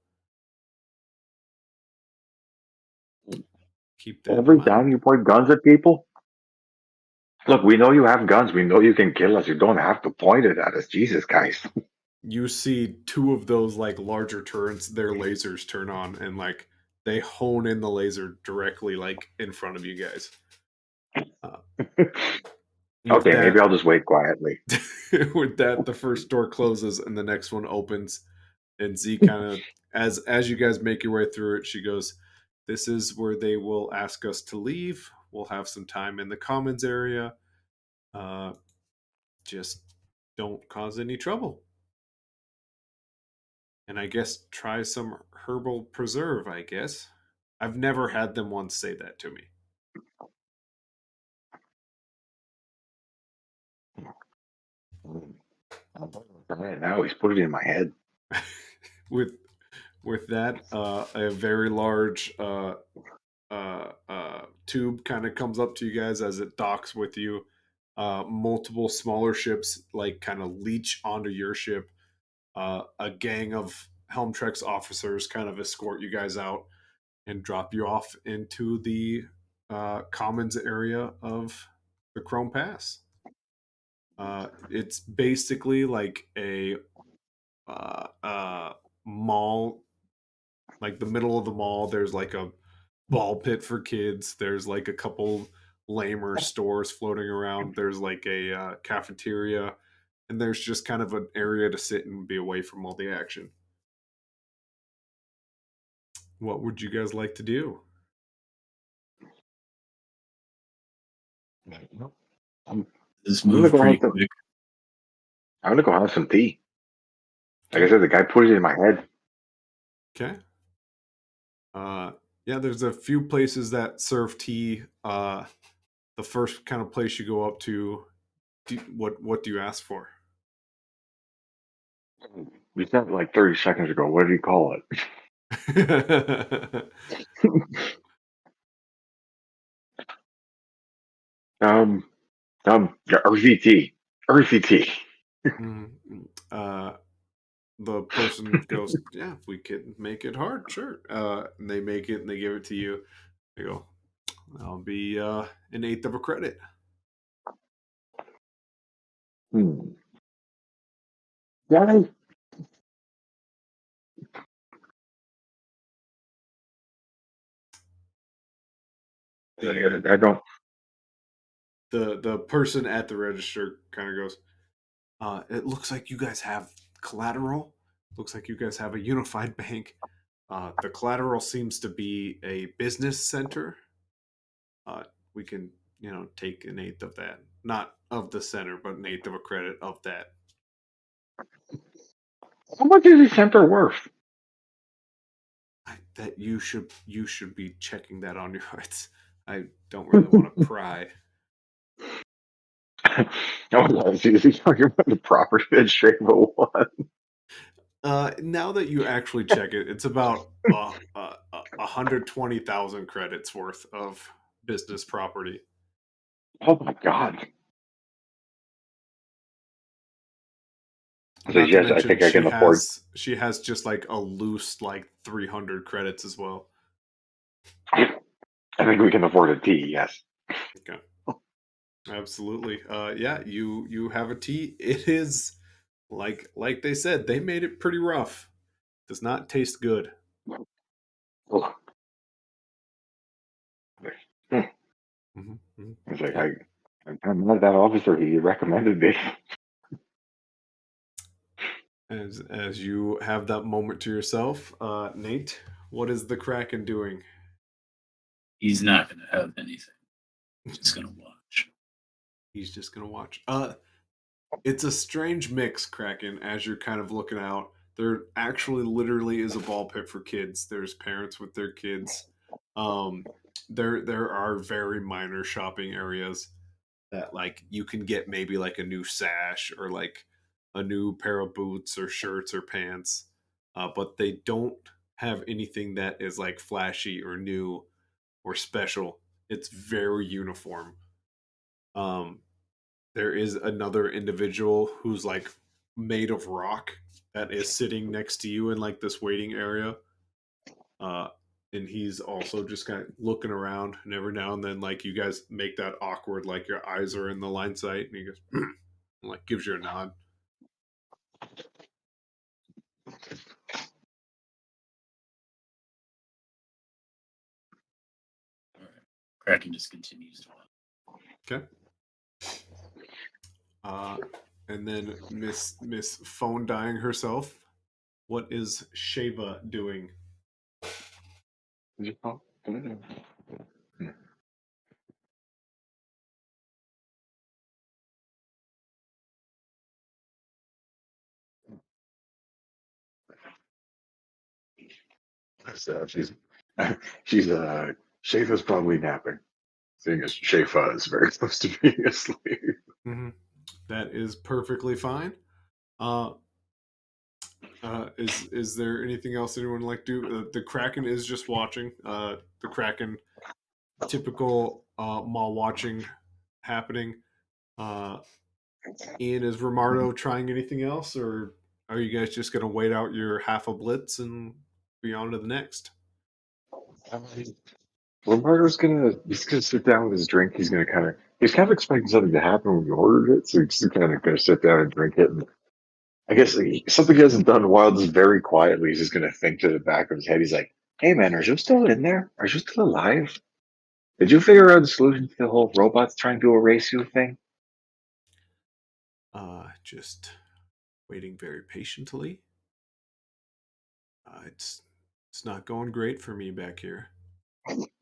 keep that in Every mind. time you point guns at people, look, we know you have guns. We know you can kill us. You don't have to point it at us. Jesus, guys. You see two of those like larger turrets, their lasers turn on and like they hone in the laser directly like in front of you guys. Uh, with Okay, maybe that, I'll just wait quietly. with that, the first door closes and the next one opens, and Z kind of as you guys make your way through it, she goes, "This is where they will ask us to leave. We'll have some time in the commons area. Uh, just don't cause any trouble." And I guess try some herbal preserve, I guess. I've never had them once say that to me. Right now, he's put it in my head. with with that, a very large tube kind of comes up to you guys as it docks with you. Multiple smaller ships like kind of leech onto your ship. A gang of Helmtrex officers kind of escort you guys out and drop you off into the commons area of the Chrome Pass. It's basically like a mall, like the middle of the mall. There's like a ball pit for kids. There's like a couple lamer stores floating around. There's like a cafeteria, and there's just kind of an area to sit and be away from all the action. What would you guys like to do? I'm, This I'm gonna moved go have pretty some. quick. I'm gonna go have some tea. Like I Okay. said, the guy put it in my head. Okay. Uh, yeah, there's a few places that serve tea. The first kind of place you go up to, what do you ask for? We said it like 30 seconds ago. What did he call it? um, yeah, earthy tea. Earthy tea. Mm, uh, the person goes, "Yeah, if we can make it hard, sure." And they make it and they give it to you. They go, "That'll be an eighth of a credit." Hmm. Guys, The I don't. the person at the register kind of goes, "It looks like you guys have collateral. Looks like you guys have a unified bank. The collateral seems to be a business center. Uh, we can, take an eighth of that, not of the center, but an eighth of a credit of that." How much is the center worth? That you should be checking that on your rights. I don't really want to pry. Oh, yeah, is he talking about the property that Shava won? Now that you actually check it, it's about 120,000 credits worth of business property. Oh my god. So Not to yes, I mention think I can afford. she has just like a loose like 300 credits as well. I think we can afford a tea. Yes. Okay. Absolutely. Yeah, you have a tea. It is like they said, they made it pretty rough. Does not taste good. Oh, hmm. It's like Yeah. I'm not that officer. He recommended this. As you have that moment to yourself, Nate, what is the Kraken doing? He's not going to have anything. He's just going to watch. He's just gonna watch. It's a strange mix, Kraken, as you're kind of looking out. There actually literally is a ball pit for kids. There's parents with their kids. Um, there are very minor shopping areas that like you can get maybe like a new sash or like a new pair of boots or shirts or pants. But they don't have anything that is like flashy or new or special. It's very uniform. Um, there is another individual who's like made of rock that is sitting next to you in like this waiting area. Uh, and he's also just kind of looking around, and every now and then, like you guys make that awkward, like your eyes are in the line sight, and he goes, and, like gives you a nod. All right. Kraken just continues to watch. Okay. Uh, and then Miss Phone dying herself. What is Shava doing? So she's Shafa's probably napping, seeing as Shafa is very close to being asleep. Mm-hmm. That is perfectly fine. Uh, is there anything else anyone would like to do? The Kraken is just watching. The Kraken, typical mall watching happening. Uh, Ian, is Romardo trying anything else, or are you guys just gonna wait out your half a blitz and be on to the next? Roberto's he's gonna sit down with his drink. He's kind of expecting something to happen when you ordered it, so he's just kind of gonna sit down and drink it. And I guess something he hasn't done in a while, just very quietly, he's just gonna think to the back of his head. He's like, "Hey man, are you still in there? Are you still alive? Did you figure out the solution to the whole robots trying to erase you thing?" Just waiting very patiently. It's not going great for me back here. I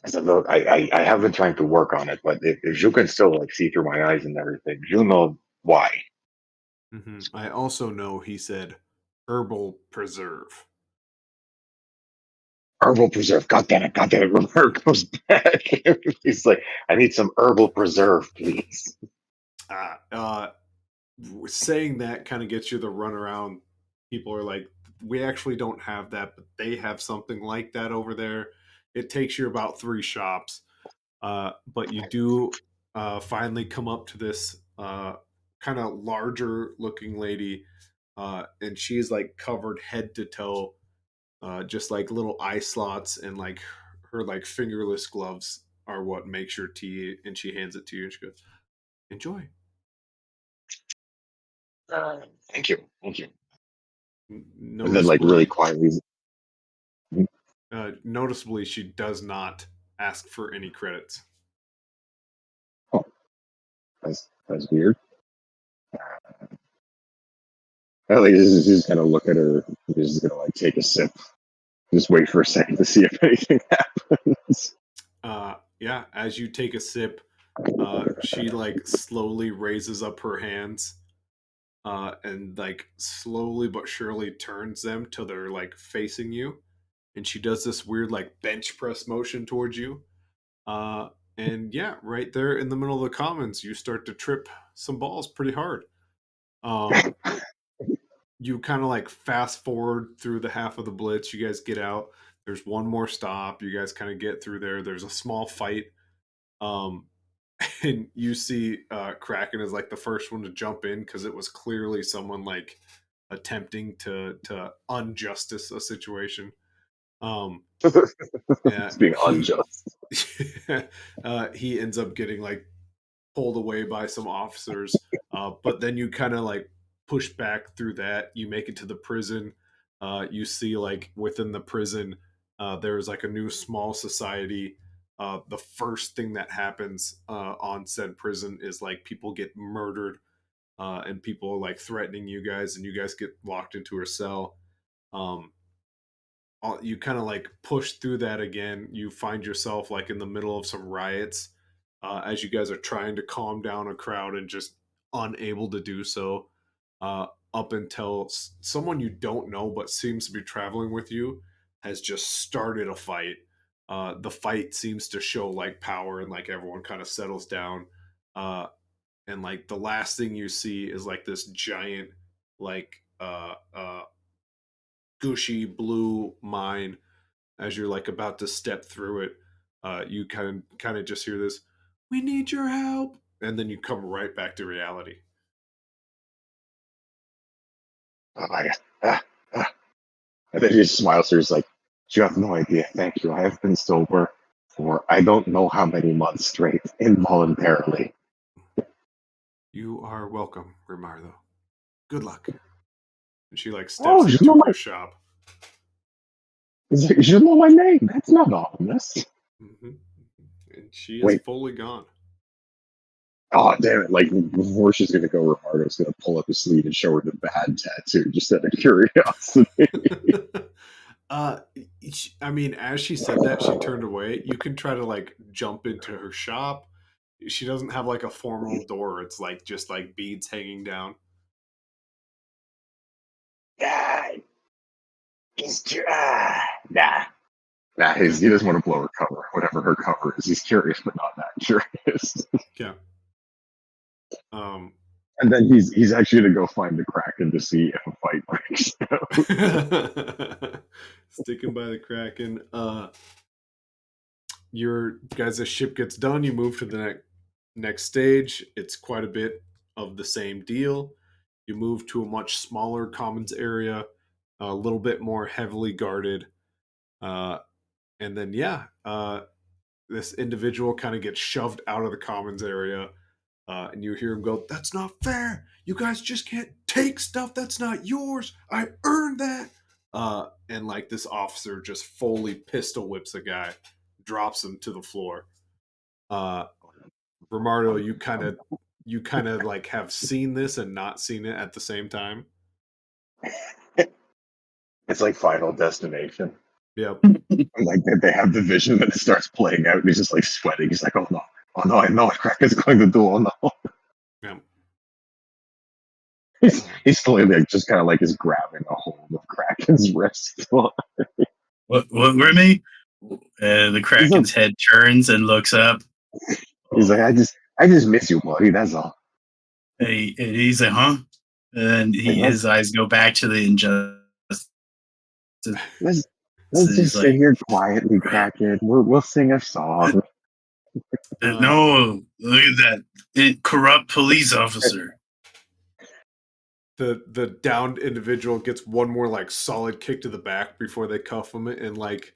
said, "Look, I have been trying to work on it, but if you can still like see through my eyes and everything, you know why." I also know he said herbal preserve. Herbal preserve. God damn it. God damn it. Roberto goes back. He's like, "I need some herbal preserve, please." Uh, uh, Saying that kind of gets you the runaround. People are like, we actually don't have that, but they have something like that over there. It takes you about 3 shops, but you do finally come up to this kind of larger looking lady, and she's like covered head to toe, just like little eye slots, and like her like fingerless gloves are what makes your tea. And she hands it to you, and she goes, "Enjoy." Thank you. Thank you. And then, like, really Noticeably, quietly, noticeably, she does not ask for any credits. oh, that's weird. I like, he's just gonna look at her. He's just gonna, like, take a sip. Just wait for a second to see if anything happens. Yeah, as you take a sip, she like slowly raises up her hands, and like slowly but surely turns them till they're like facing you, and she does this weird like bench press motion towards you. Uh, and yeah, right there in the middle of the commons, you start to trip some balls pretty hard. Um, you kind of like fast forward through the half of the blitz. You guys get out. There's one more stop. You guys kind of get through there. There's a small fight. Um, and you see Kraken is like the first one to jump in because it was clearly someone like attempting to unjustice a situation. Um, yeah, It's being unjust. he ends up getting like pulled away by some officers. But then you kind of like push back through that. You make it to the prison. You see like within the prison, there's like a new small society. The first thing that happens on said prison is like people get murdered, and people are like threatening you guys, and you guys get locked into a cell. Um, you kind of like push through that again. You find yourself like in the middle of some riots, as you guys are trying to calm down a crowd and just unable to do so, uh, up until someone you don't know but seems to be traveling with you has just started a fight. The fight seems to show like power, and like everyone kind of settles down. Uh, and like the last thing you see is like this giant, like gushy blue mine. As you're like about to step through it, you kind of just hear this, "We need your help," and then you come right back to reality. Oh my god. Ah. And then he just smiles. He's like, "You have no idea. Thank you. I have been sober for I don't know how many months straight, involuntarily." You are welcome, Rimardo. Good luck. And she like Oh, steps into her shop. you should know my name. That's not ominous. hmm And she is Wait. fully gone. Oh, damn it. Like, before she's going to go, Ricardo's going to pull up his sleeve and show her the bad tattoo, just out of curiosity. uh, I mean, as she said that, she turned away. You can try to like jump into her shop. She doesn't have like a formal door. It's like just like beads hanging down. Nah. Nah, he doesn't want to blow her cover, whatever her cover is. He's curious, but not that curious. Yeah. And then he's actually going to go find the Kraken to see if a fight breaks out. Sticking by the Kraken. Your guys' ship gets done. You move to the next stage. It's quite a bit of the same deal. You move to a much smaller commons area, a little bit more heavily guarded. And then, yeah, this individual kind of gets shoved out of the commons area. And you hear him go, "That's not fair. You guys just can't take stuff that's not yours. I earned that." And like this officer just fully pistol whips a guy, drops him to the floor. Romardo, you kind of like have seen this and not seen it at the same time. It's like Final Destination. Yep. Like they have the vision and it starts playing out and he's just like sweating. He's like, oh no, I know what Kraken's going to do. Oh no. Yep. He's slowly like just kind of like is grabbing a hold of Kraken's wrist. What Remy? The Kraken's head turns and looks up. He's like, I just miss you, buddy. That's all. Hey, and he's like, huh? And his eyes go back to the injustice. Let's So just he's sit like, here quietly, Kraken. We'll sing a song. no, look at that corrupt police officer. The downed individual gets one more like solid kick to the back before they cuff him and like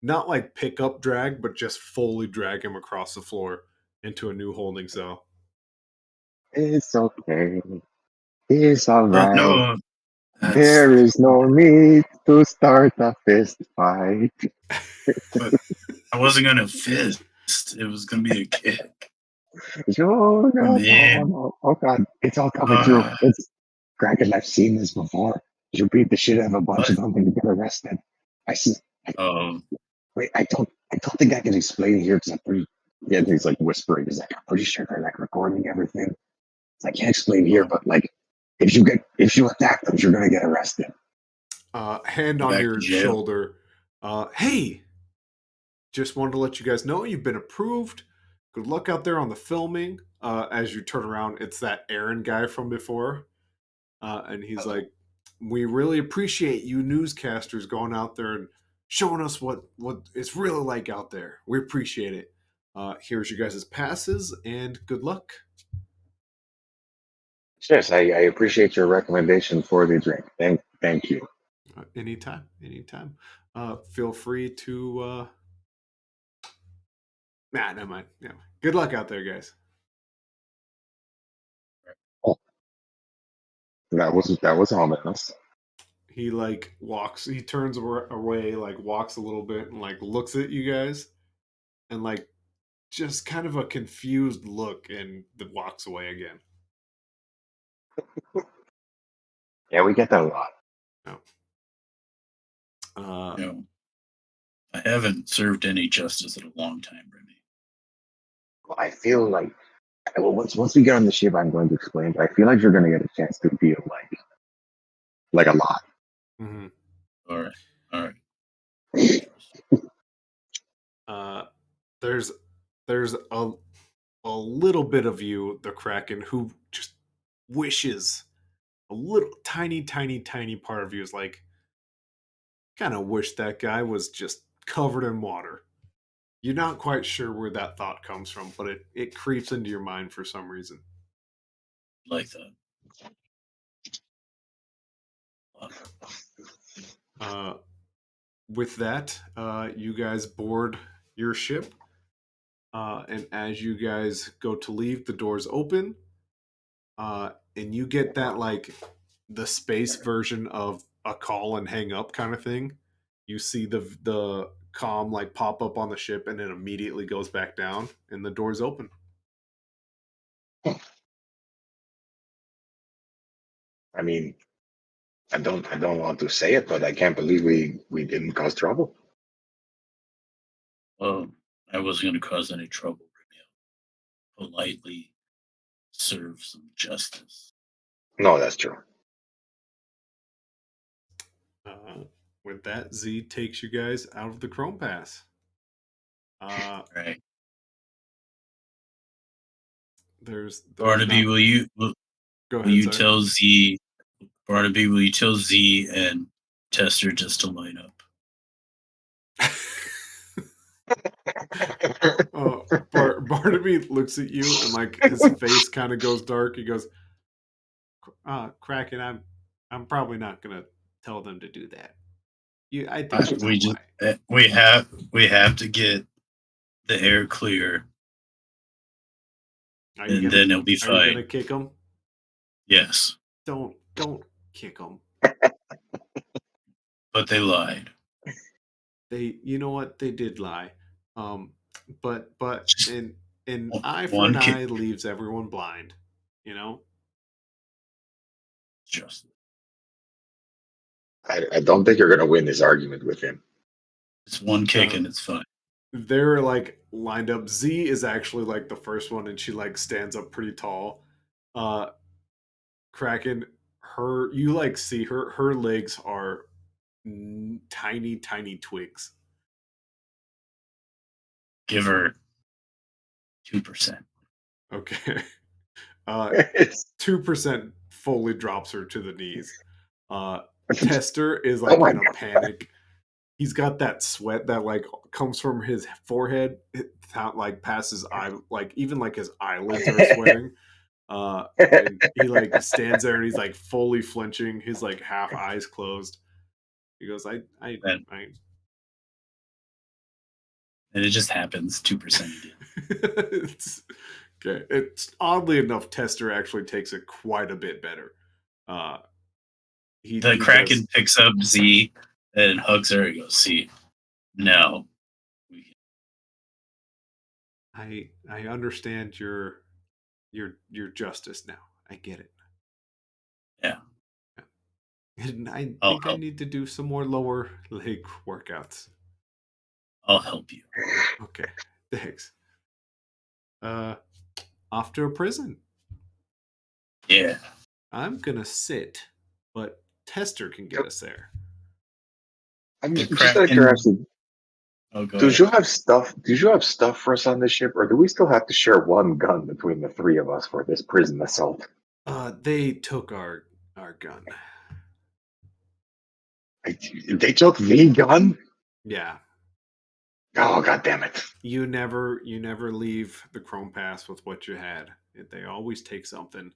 not like pick up drag, but just fully drag him across the floor into a new holding cell. It's okay. It's all right. No, there is no need to start a fist fight. But I wasn't gonna fist. It was gonna be a kick. Oh God, it's all coming through. It's Kraken. I've seen this before. You beat the shit out of a bunch of them and you get arrested. I see. Wait, I don't think I can explain it here because I'm pretty. Yeah, he's like whispering. He's like, I'm pretty sure they're like recording everything. I can't explain here, but like, if you attack them, you're gonna get arrested. Hand on your shoulder. Hey, just wanted to let you guys know you've been approved. Good luck out there on the filming. As you turn around, it's that Aaron guy from before, and he's like, "We really appreciate you newscasters going out there and showing us what it's really like out there. We appreciate it. Here's your guys' passes and good luck." Yes, I appreciate your recommendation for the drink. Thank you. Anytime. feel free to. Never mind. Yeah. Good luck out there, guys. Oh, that was ominous. He like walks. He turns away, like walks a little bit, and like looks at you guys, and like just kind of a confused look, and walks away again. Yeah, we get that a lot. No. You know, I haven't served any justice in a long time, Remy. Well, I feel like once we get on the ship, I'm going to explain. But I feel like you're going to get a chance to feel like a lot. Mm-hmm. All right. There's a little bit of you, the Kraken, who just wishes a little tiny part of you is like, kind of wish that guy was just covered in water. You're not quite sure where that thought comes from, but it creeps into your mind for some reason. Like that. With that, you guys board your ship. And as you guys go to leave, the doors open. And you get that, like, the space version of a call and hang up kind of thing. You see the comm, like, pop up on the ship, and it immediately goes back down, and the doors open. I mean, I don't want to say it, but I can't believe we didn't cause trouble. Well, I wasn't going to cause any trouble, Remy. Politely serve some justice. No, that's true. With that, Z takes you guys out of the Chrome Pass. Right. There's Barnaby, not... will you Go ahead, sorry. tell Z? Barnaby, will you tell Z and Tester just to line up? Barnaby looks at you and like his face kind of goes dark. He goes, Kraken, I'm probably not gonna tell them to do that. I think you know why. We have to get the air clear, and then it'll be fine. Are you gonna kick him? Yes. Don't kick him. But they lied. You know what? They did lie. But an eye for One an kick. eye leaves everyone blind. You know. Just. I don't think you're going to win this argument with him. It's one kick and it's fine. They're like lined up. Z is actually like the first one, and she like stands up pretty tall. Kraken, you like see her legs are tiny twigs. Give her 2%. Okay. 2% fully drops her to the knees. Tester is like in a panic. He's got that sweat that like comes from his forehead, like past his eye, like even like his eyelids are sweating. And he like stands there and he's like fully flinching, his like half eyes closed. He goes, And it just happens 2%. Okay. It's oddly enough, Tester actually takes it quite a bit better. The Kraken picks up Z and hugs her and goes, "See, no." I understand your justice now. I get it. Yeah. And I think I need to do some more lower leg workouts. I'll help you. Okay. Thanks. Off to a prison. Yeah. I'm gonna sit, but Tester can get us there. I'm just out of curiosity. Did you have stuff for us on the ship, or do we still have to share one gun between the three of us for this prison assault? They took our gun. They took the gun? Yeah. Oh, God damn it. You never leave the Chrome Pass with what you had. They always take something.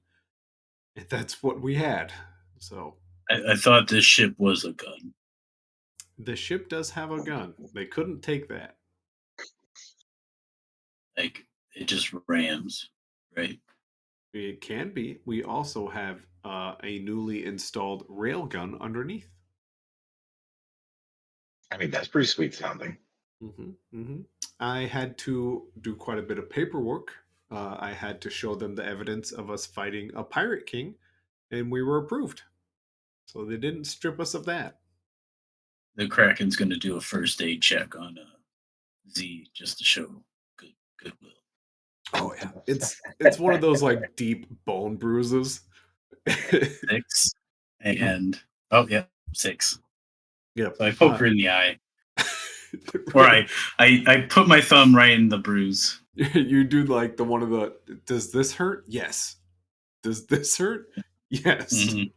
And that's what we had. So I thought this ship was a gun. The ship does have a gun. They couldn't take that. Like it just rams, right? It can be. We also have a newly installed railgun underneath. I mean, that's pretty sweet sounding. I had to do quite a bit of paperwork. I had to show them the evidence of us fighting a pirate king, and we were approved. So they didn't strip us of that. The Kraken's going to do a first aid check on Z just to show goodwill. Oh yeah, it's one of those like deep bone bruises. 6 and oh yeah, 6. Yep. So I poke her in the eye, or I put my thumb right in the bruise. You do like the one of the. Does this hurt? Yes. Does this hurt? Yes. Mhm.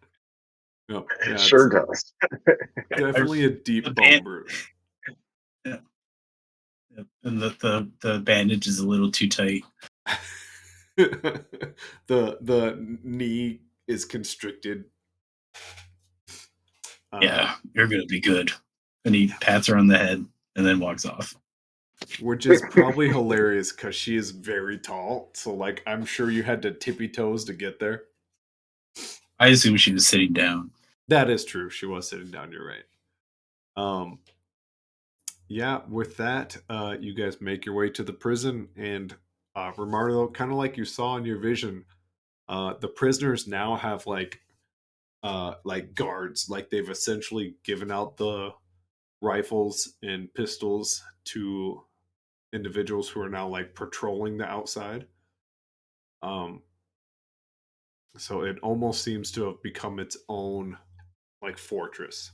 Yep. It Yeah, sure it's does. definitely a deep the bone band- bruise. Yeah. And the bandage is a little too tight. The knee is constricted. Yeah, you're gonna be good. And he pats her on the head and then walks off. Which is probably hilarious because she is very tall. So like I'm sure you had to tippy toes to get there. I assume she was sitting down. That is true. She was sitting down, you're right. Yeah, with that, you guys make your way to the prison, and Romardo, kind of like you saw in your vision, the prisoners now have like guards. Like they've essentially given out the rifles and pistols to individuals who are now like patrolling the outside. So it almost seems to have become its own like fortress.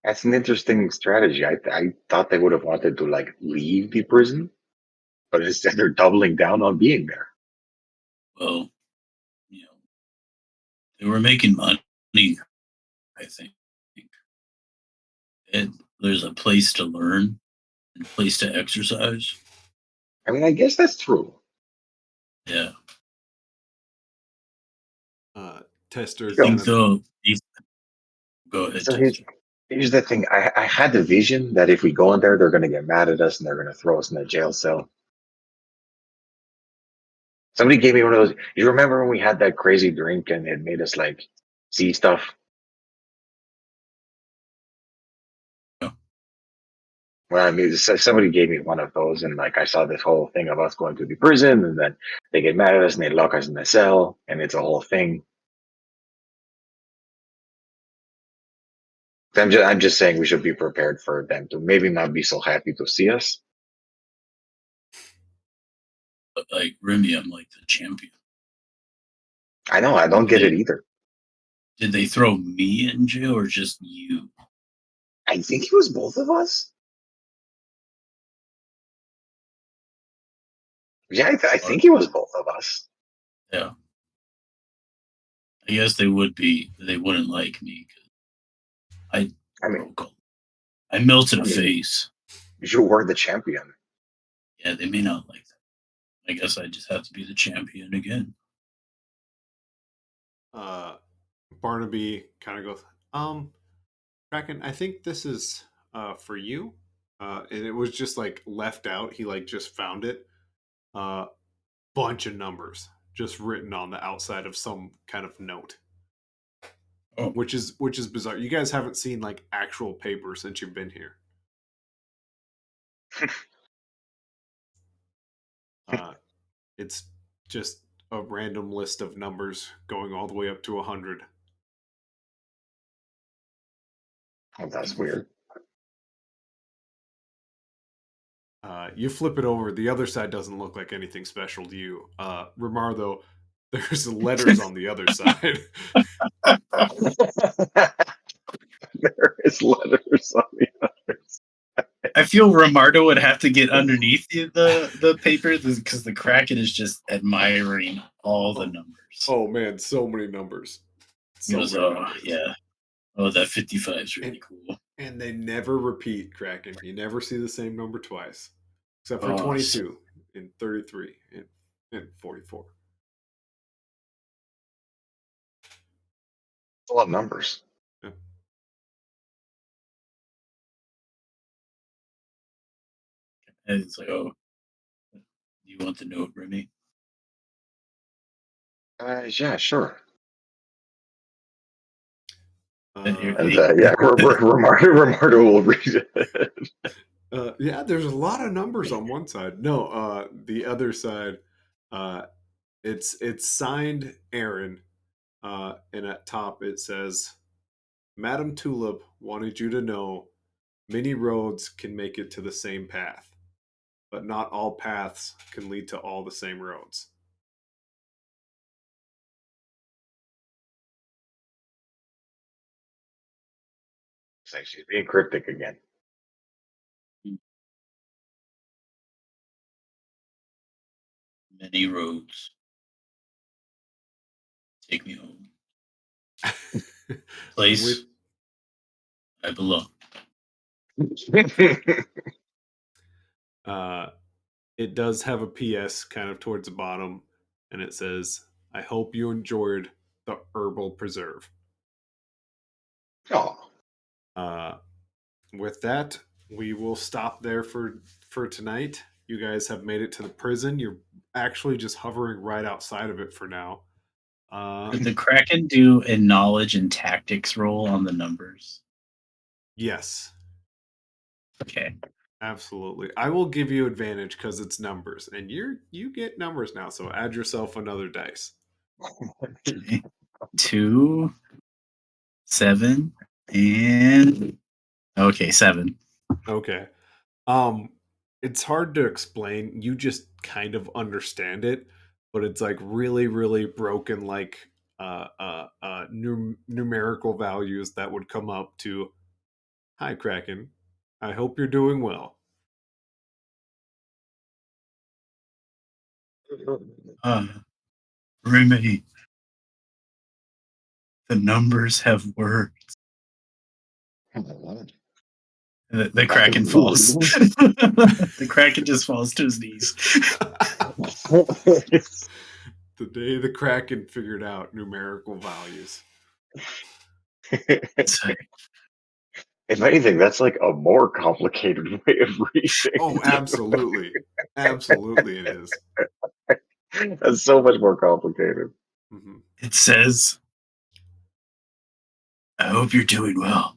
That's an interesting strategy. I thought they would have wanted to like leave the prison, but instead they're doubling down on being there. Well, you know, they were making money, I think. And there's a place to learn and a place to exercise. I mean, I guess that's true. Yeah. Tester So- kind Think of though go ahead, So Tester. here's the thing. I had the vision that if we go in there, they're going to get mad at us and they're going to throw us in a jail cell. Somebody gave me one of those. You remember when we had that crazy drink and it made us like see stuff? Yeah. Well, I mean, somebody gave me one of those, and like I saw this whole thing of us going to the prison, and then they get mad at us and they lock us in the cell, and it's a whole thing. I'm just saying we should be prepared for them to maybe not be so happy to see us. But like Remy, I'm like the champion. I know, I don't get it either. Did they throw me in jail or just you? I think it was both of us. Yeah, I think it was both of us. Yeah. I guess they wouldn't like me because I mean, I melted a I mean- face. you were the champion. Yeah, they may not like that. I guess I just have to be the champion again. Barnaby kind of goes, Kraken, I think this is for you. And it was just like left out. He like just found it. Bunch of numbers just written on the outside of some kind of note. Oh. Which is bizarre. You guys haven't seen like actual paper since you've been here. It's just a random list of numbers going all the way up to 100. Oh, that's weird. You flip it over. The other side doesn't look like anything special to you. Ramar, though, there's letters on the other side. There is letters on the others. I feel Romardo would have to get underneath the paper because the Kraken is just admiring all the numbers. Oh man, so many numbers. He goes, many oh numbers. yeah. Oh, that 55 is really cool. And they never repeat, Kraken. You never see the same number twice. Except for Oh, 22 and 33 and 44. A lot of numbers. And it's like, oh, you want the note, Remy? Yeah, sure. And here, And yeah, Romardo will read it. Yeah, there's a lot of numbers on one side. No, the other side, uh, it's signed Aaron, and at top it says, "Madam Tulip wanted you to know many roads can make it to the same path, but not all paths can lead to all the same roads." It's like she's being cryptic again. many roads take me home. Place With I belong. it does have a PS kind of towards the bottom, and it says, "I hope you enjoyed the herbal preserve." Oh, Uh, with that, we will stop there for tonight. You guys have made it to the prison. You're actually just hovering right outside of it for now. Did the Kraken do a knowledge and tactics roll on the numbers? Yes, Okay. absolutely. I will give you advantage because it's numbers, and you get numbers now. So add yourself another dice. Okay. 2, 7, and okay, 7. Okay. It's hard to explain. You just kind of understand it, but it's like really, really broken, like numerical values that would come up to, "Hi, Kraken. I hope you're doing well." Uh, Remy, the numbers have words. The Kraken falls. The Kraken just falls to his knees. The day the Kraken figured out numerical values. It's like, If anything, that's like a more complicated way of reading. Oh, absolutely. Absolutely, it is. That's so much more complicated. Mhm. it says, I hope you're doing well.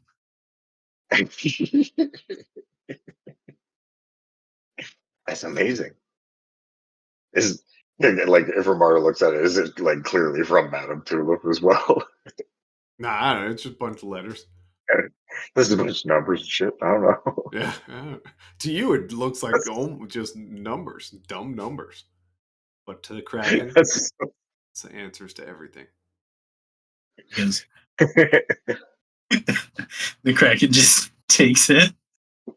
That's amazing. Is like if Romardo looks at it, is it like clearly from Madame Tulip as well? Nah, I don't know. It's just a bunch of letters. There's a bunch of numbers and shit. I don't know. Yeah. To you, it looks like just numbers, dumb numbers. But to the Kraken, That's it's the answers to everything. Because the Kraken just takes it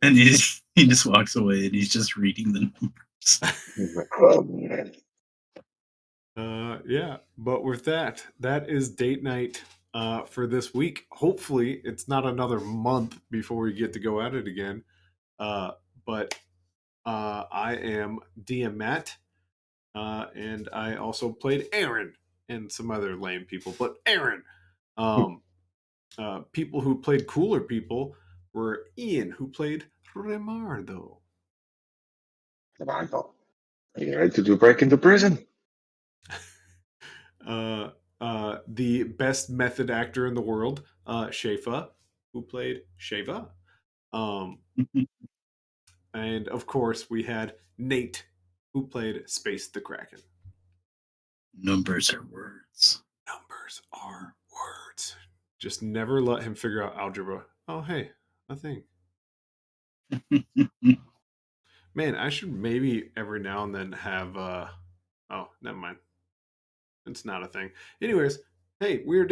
and he just walks away and he's just reading the numbers. oh, man. Yeah, but with that, that is date night for this week. Hopefully, it's not another month before we get to go at it again. But I am DM Matt, and I also played Aaron and some other lame people. But Aaron, um, people who played cooler people were Ian, who played Remardo. Romardo, are you ready to break into prison? The best method actor in the world, Shefa, who played Sheva. And of course, we had Nate, who played Space the Kraken. Numbers are words. Numbers are words. Just never let him figure out algebra. Oh, hey, a thing. Man, I should maybe every now and then have. Oh, never mind. It's not a thing. Anyways, hey, weird.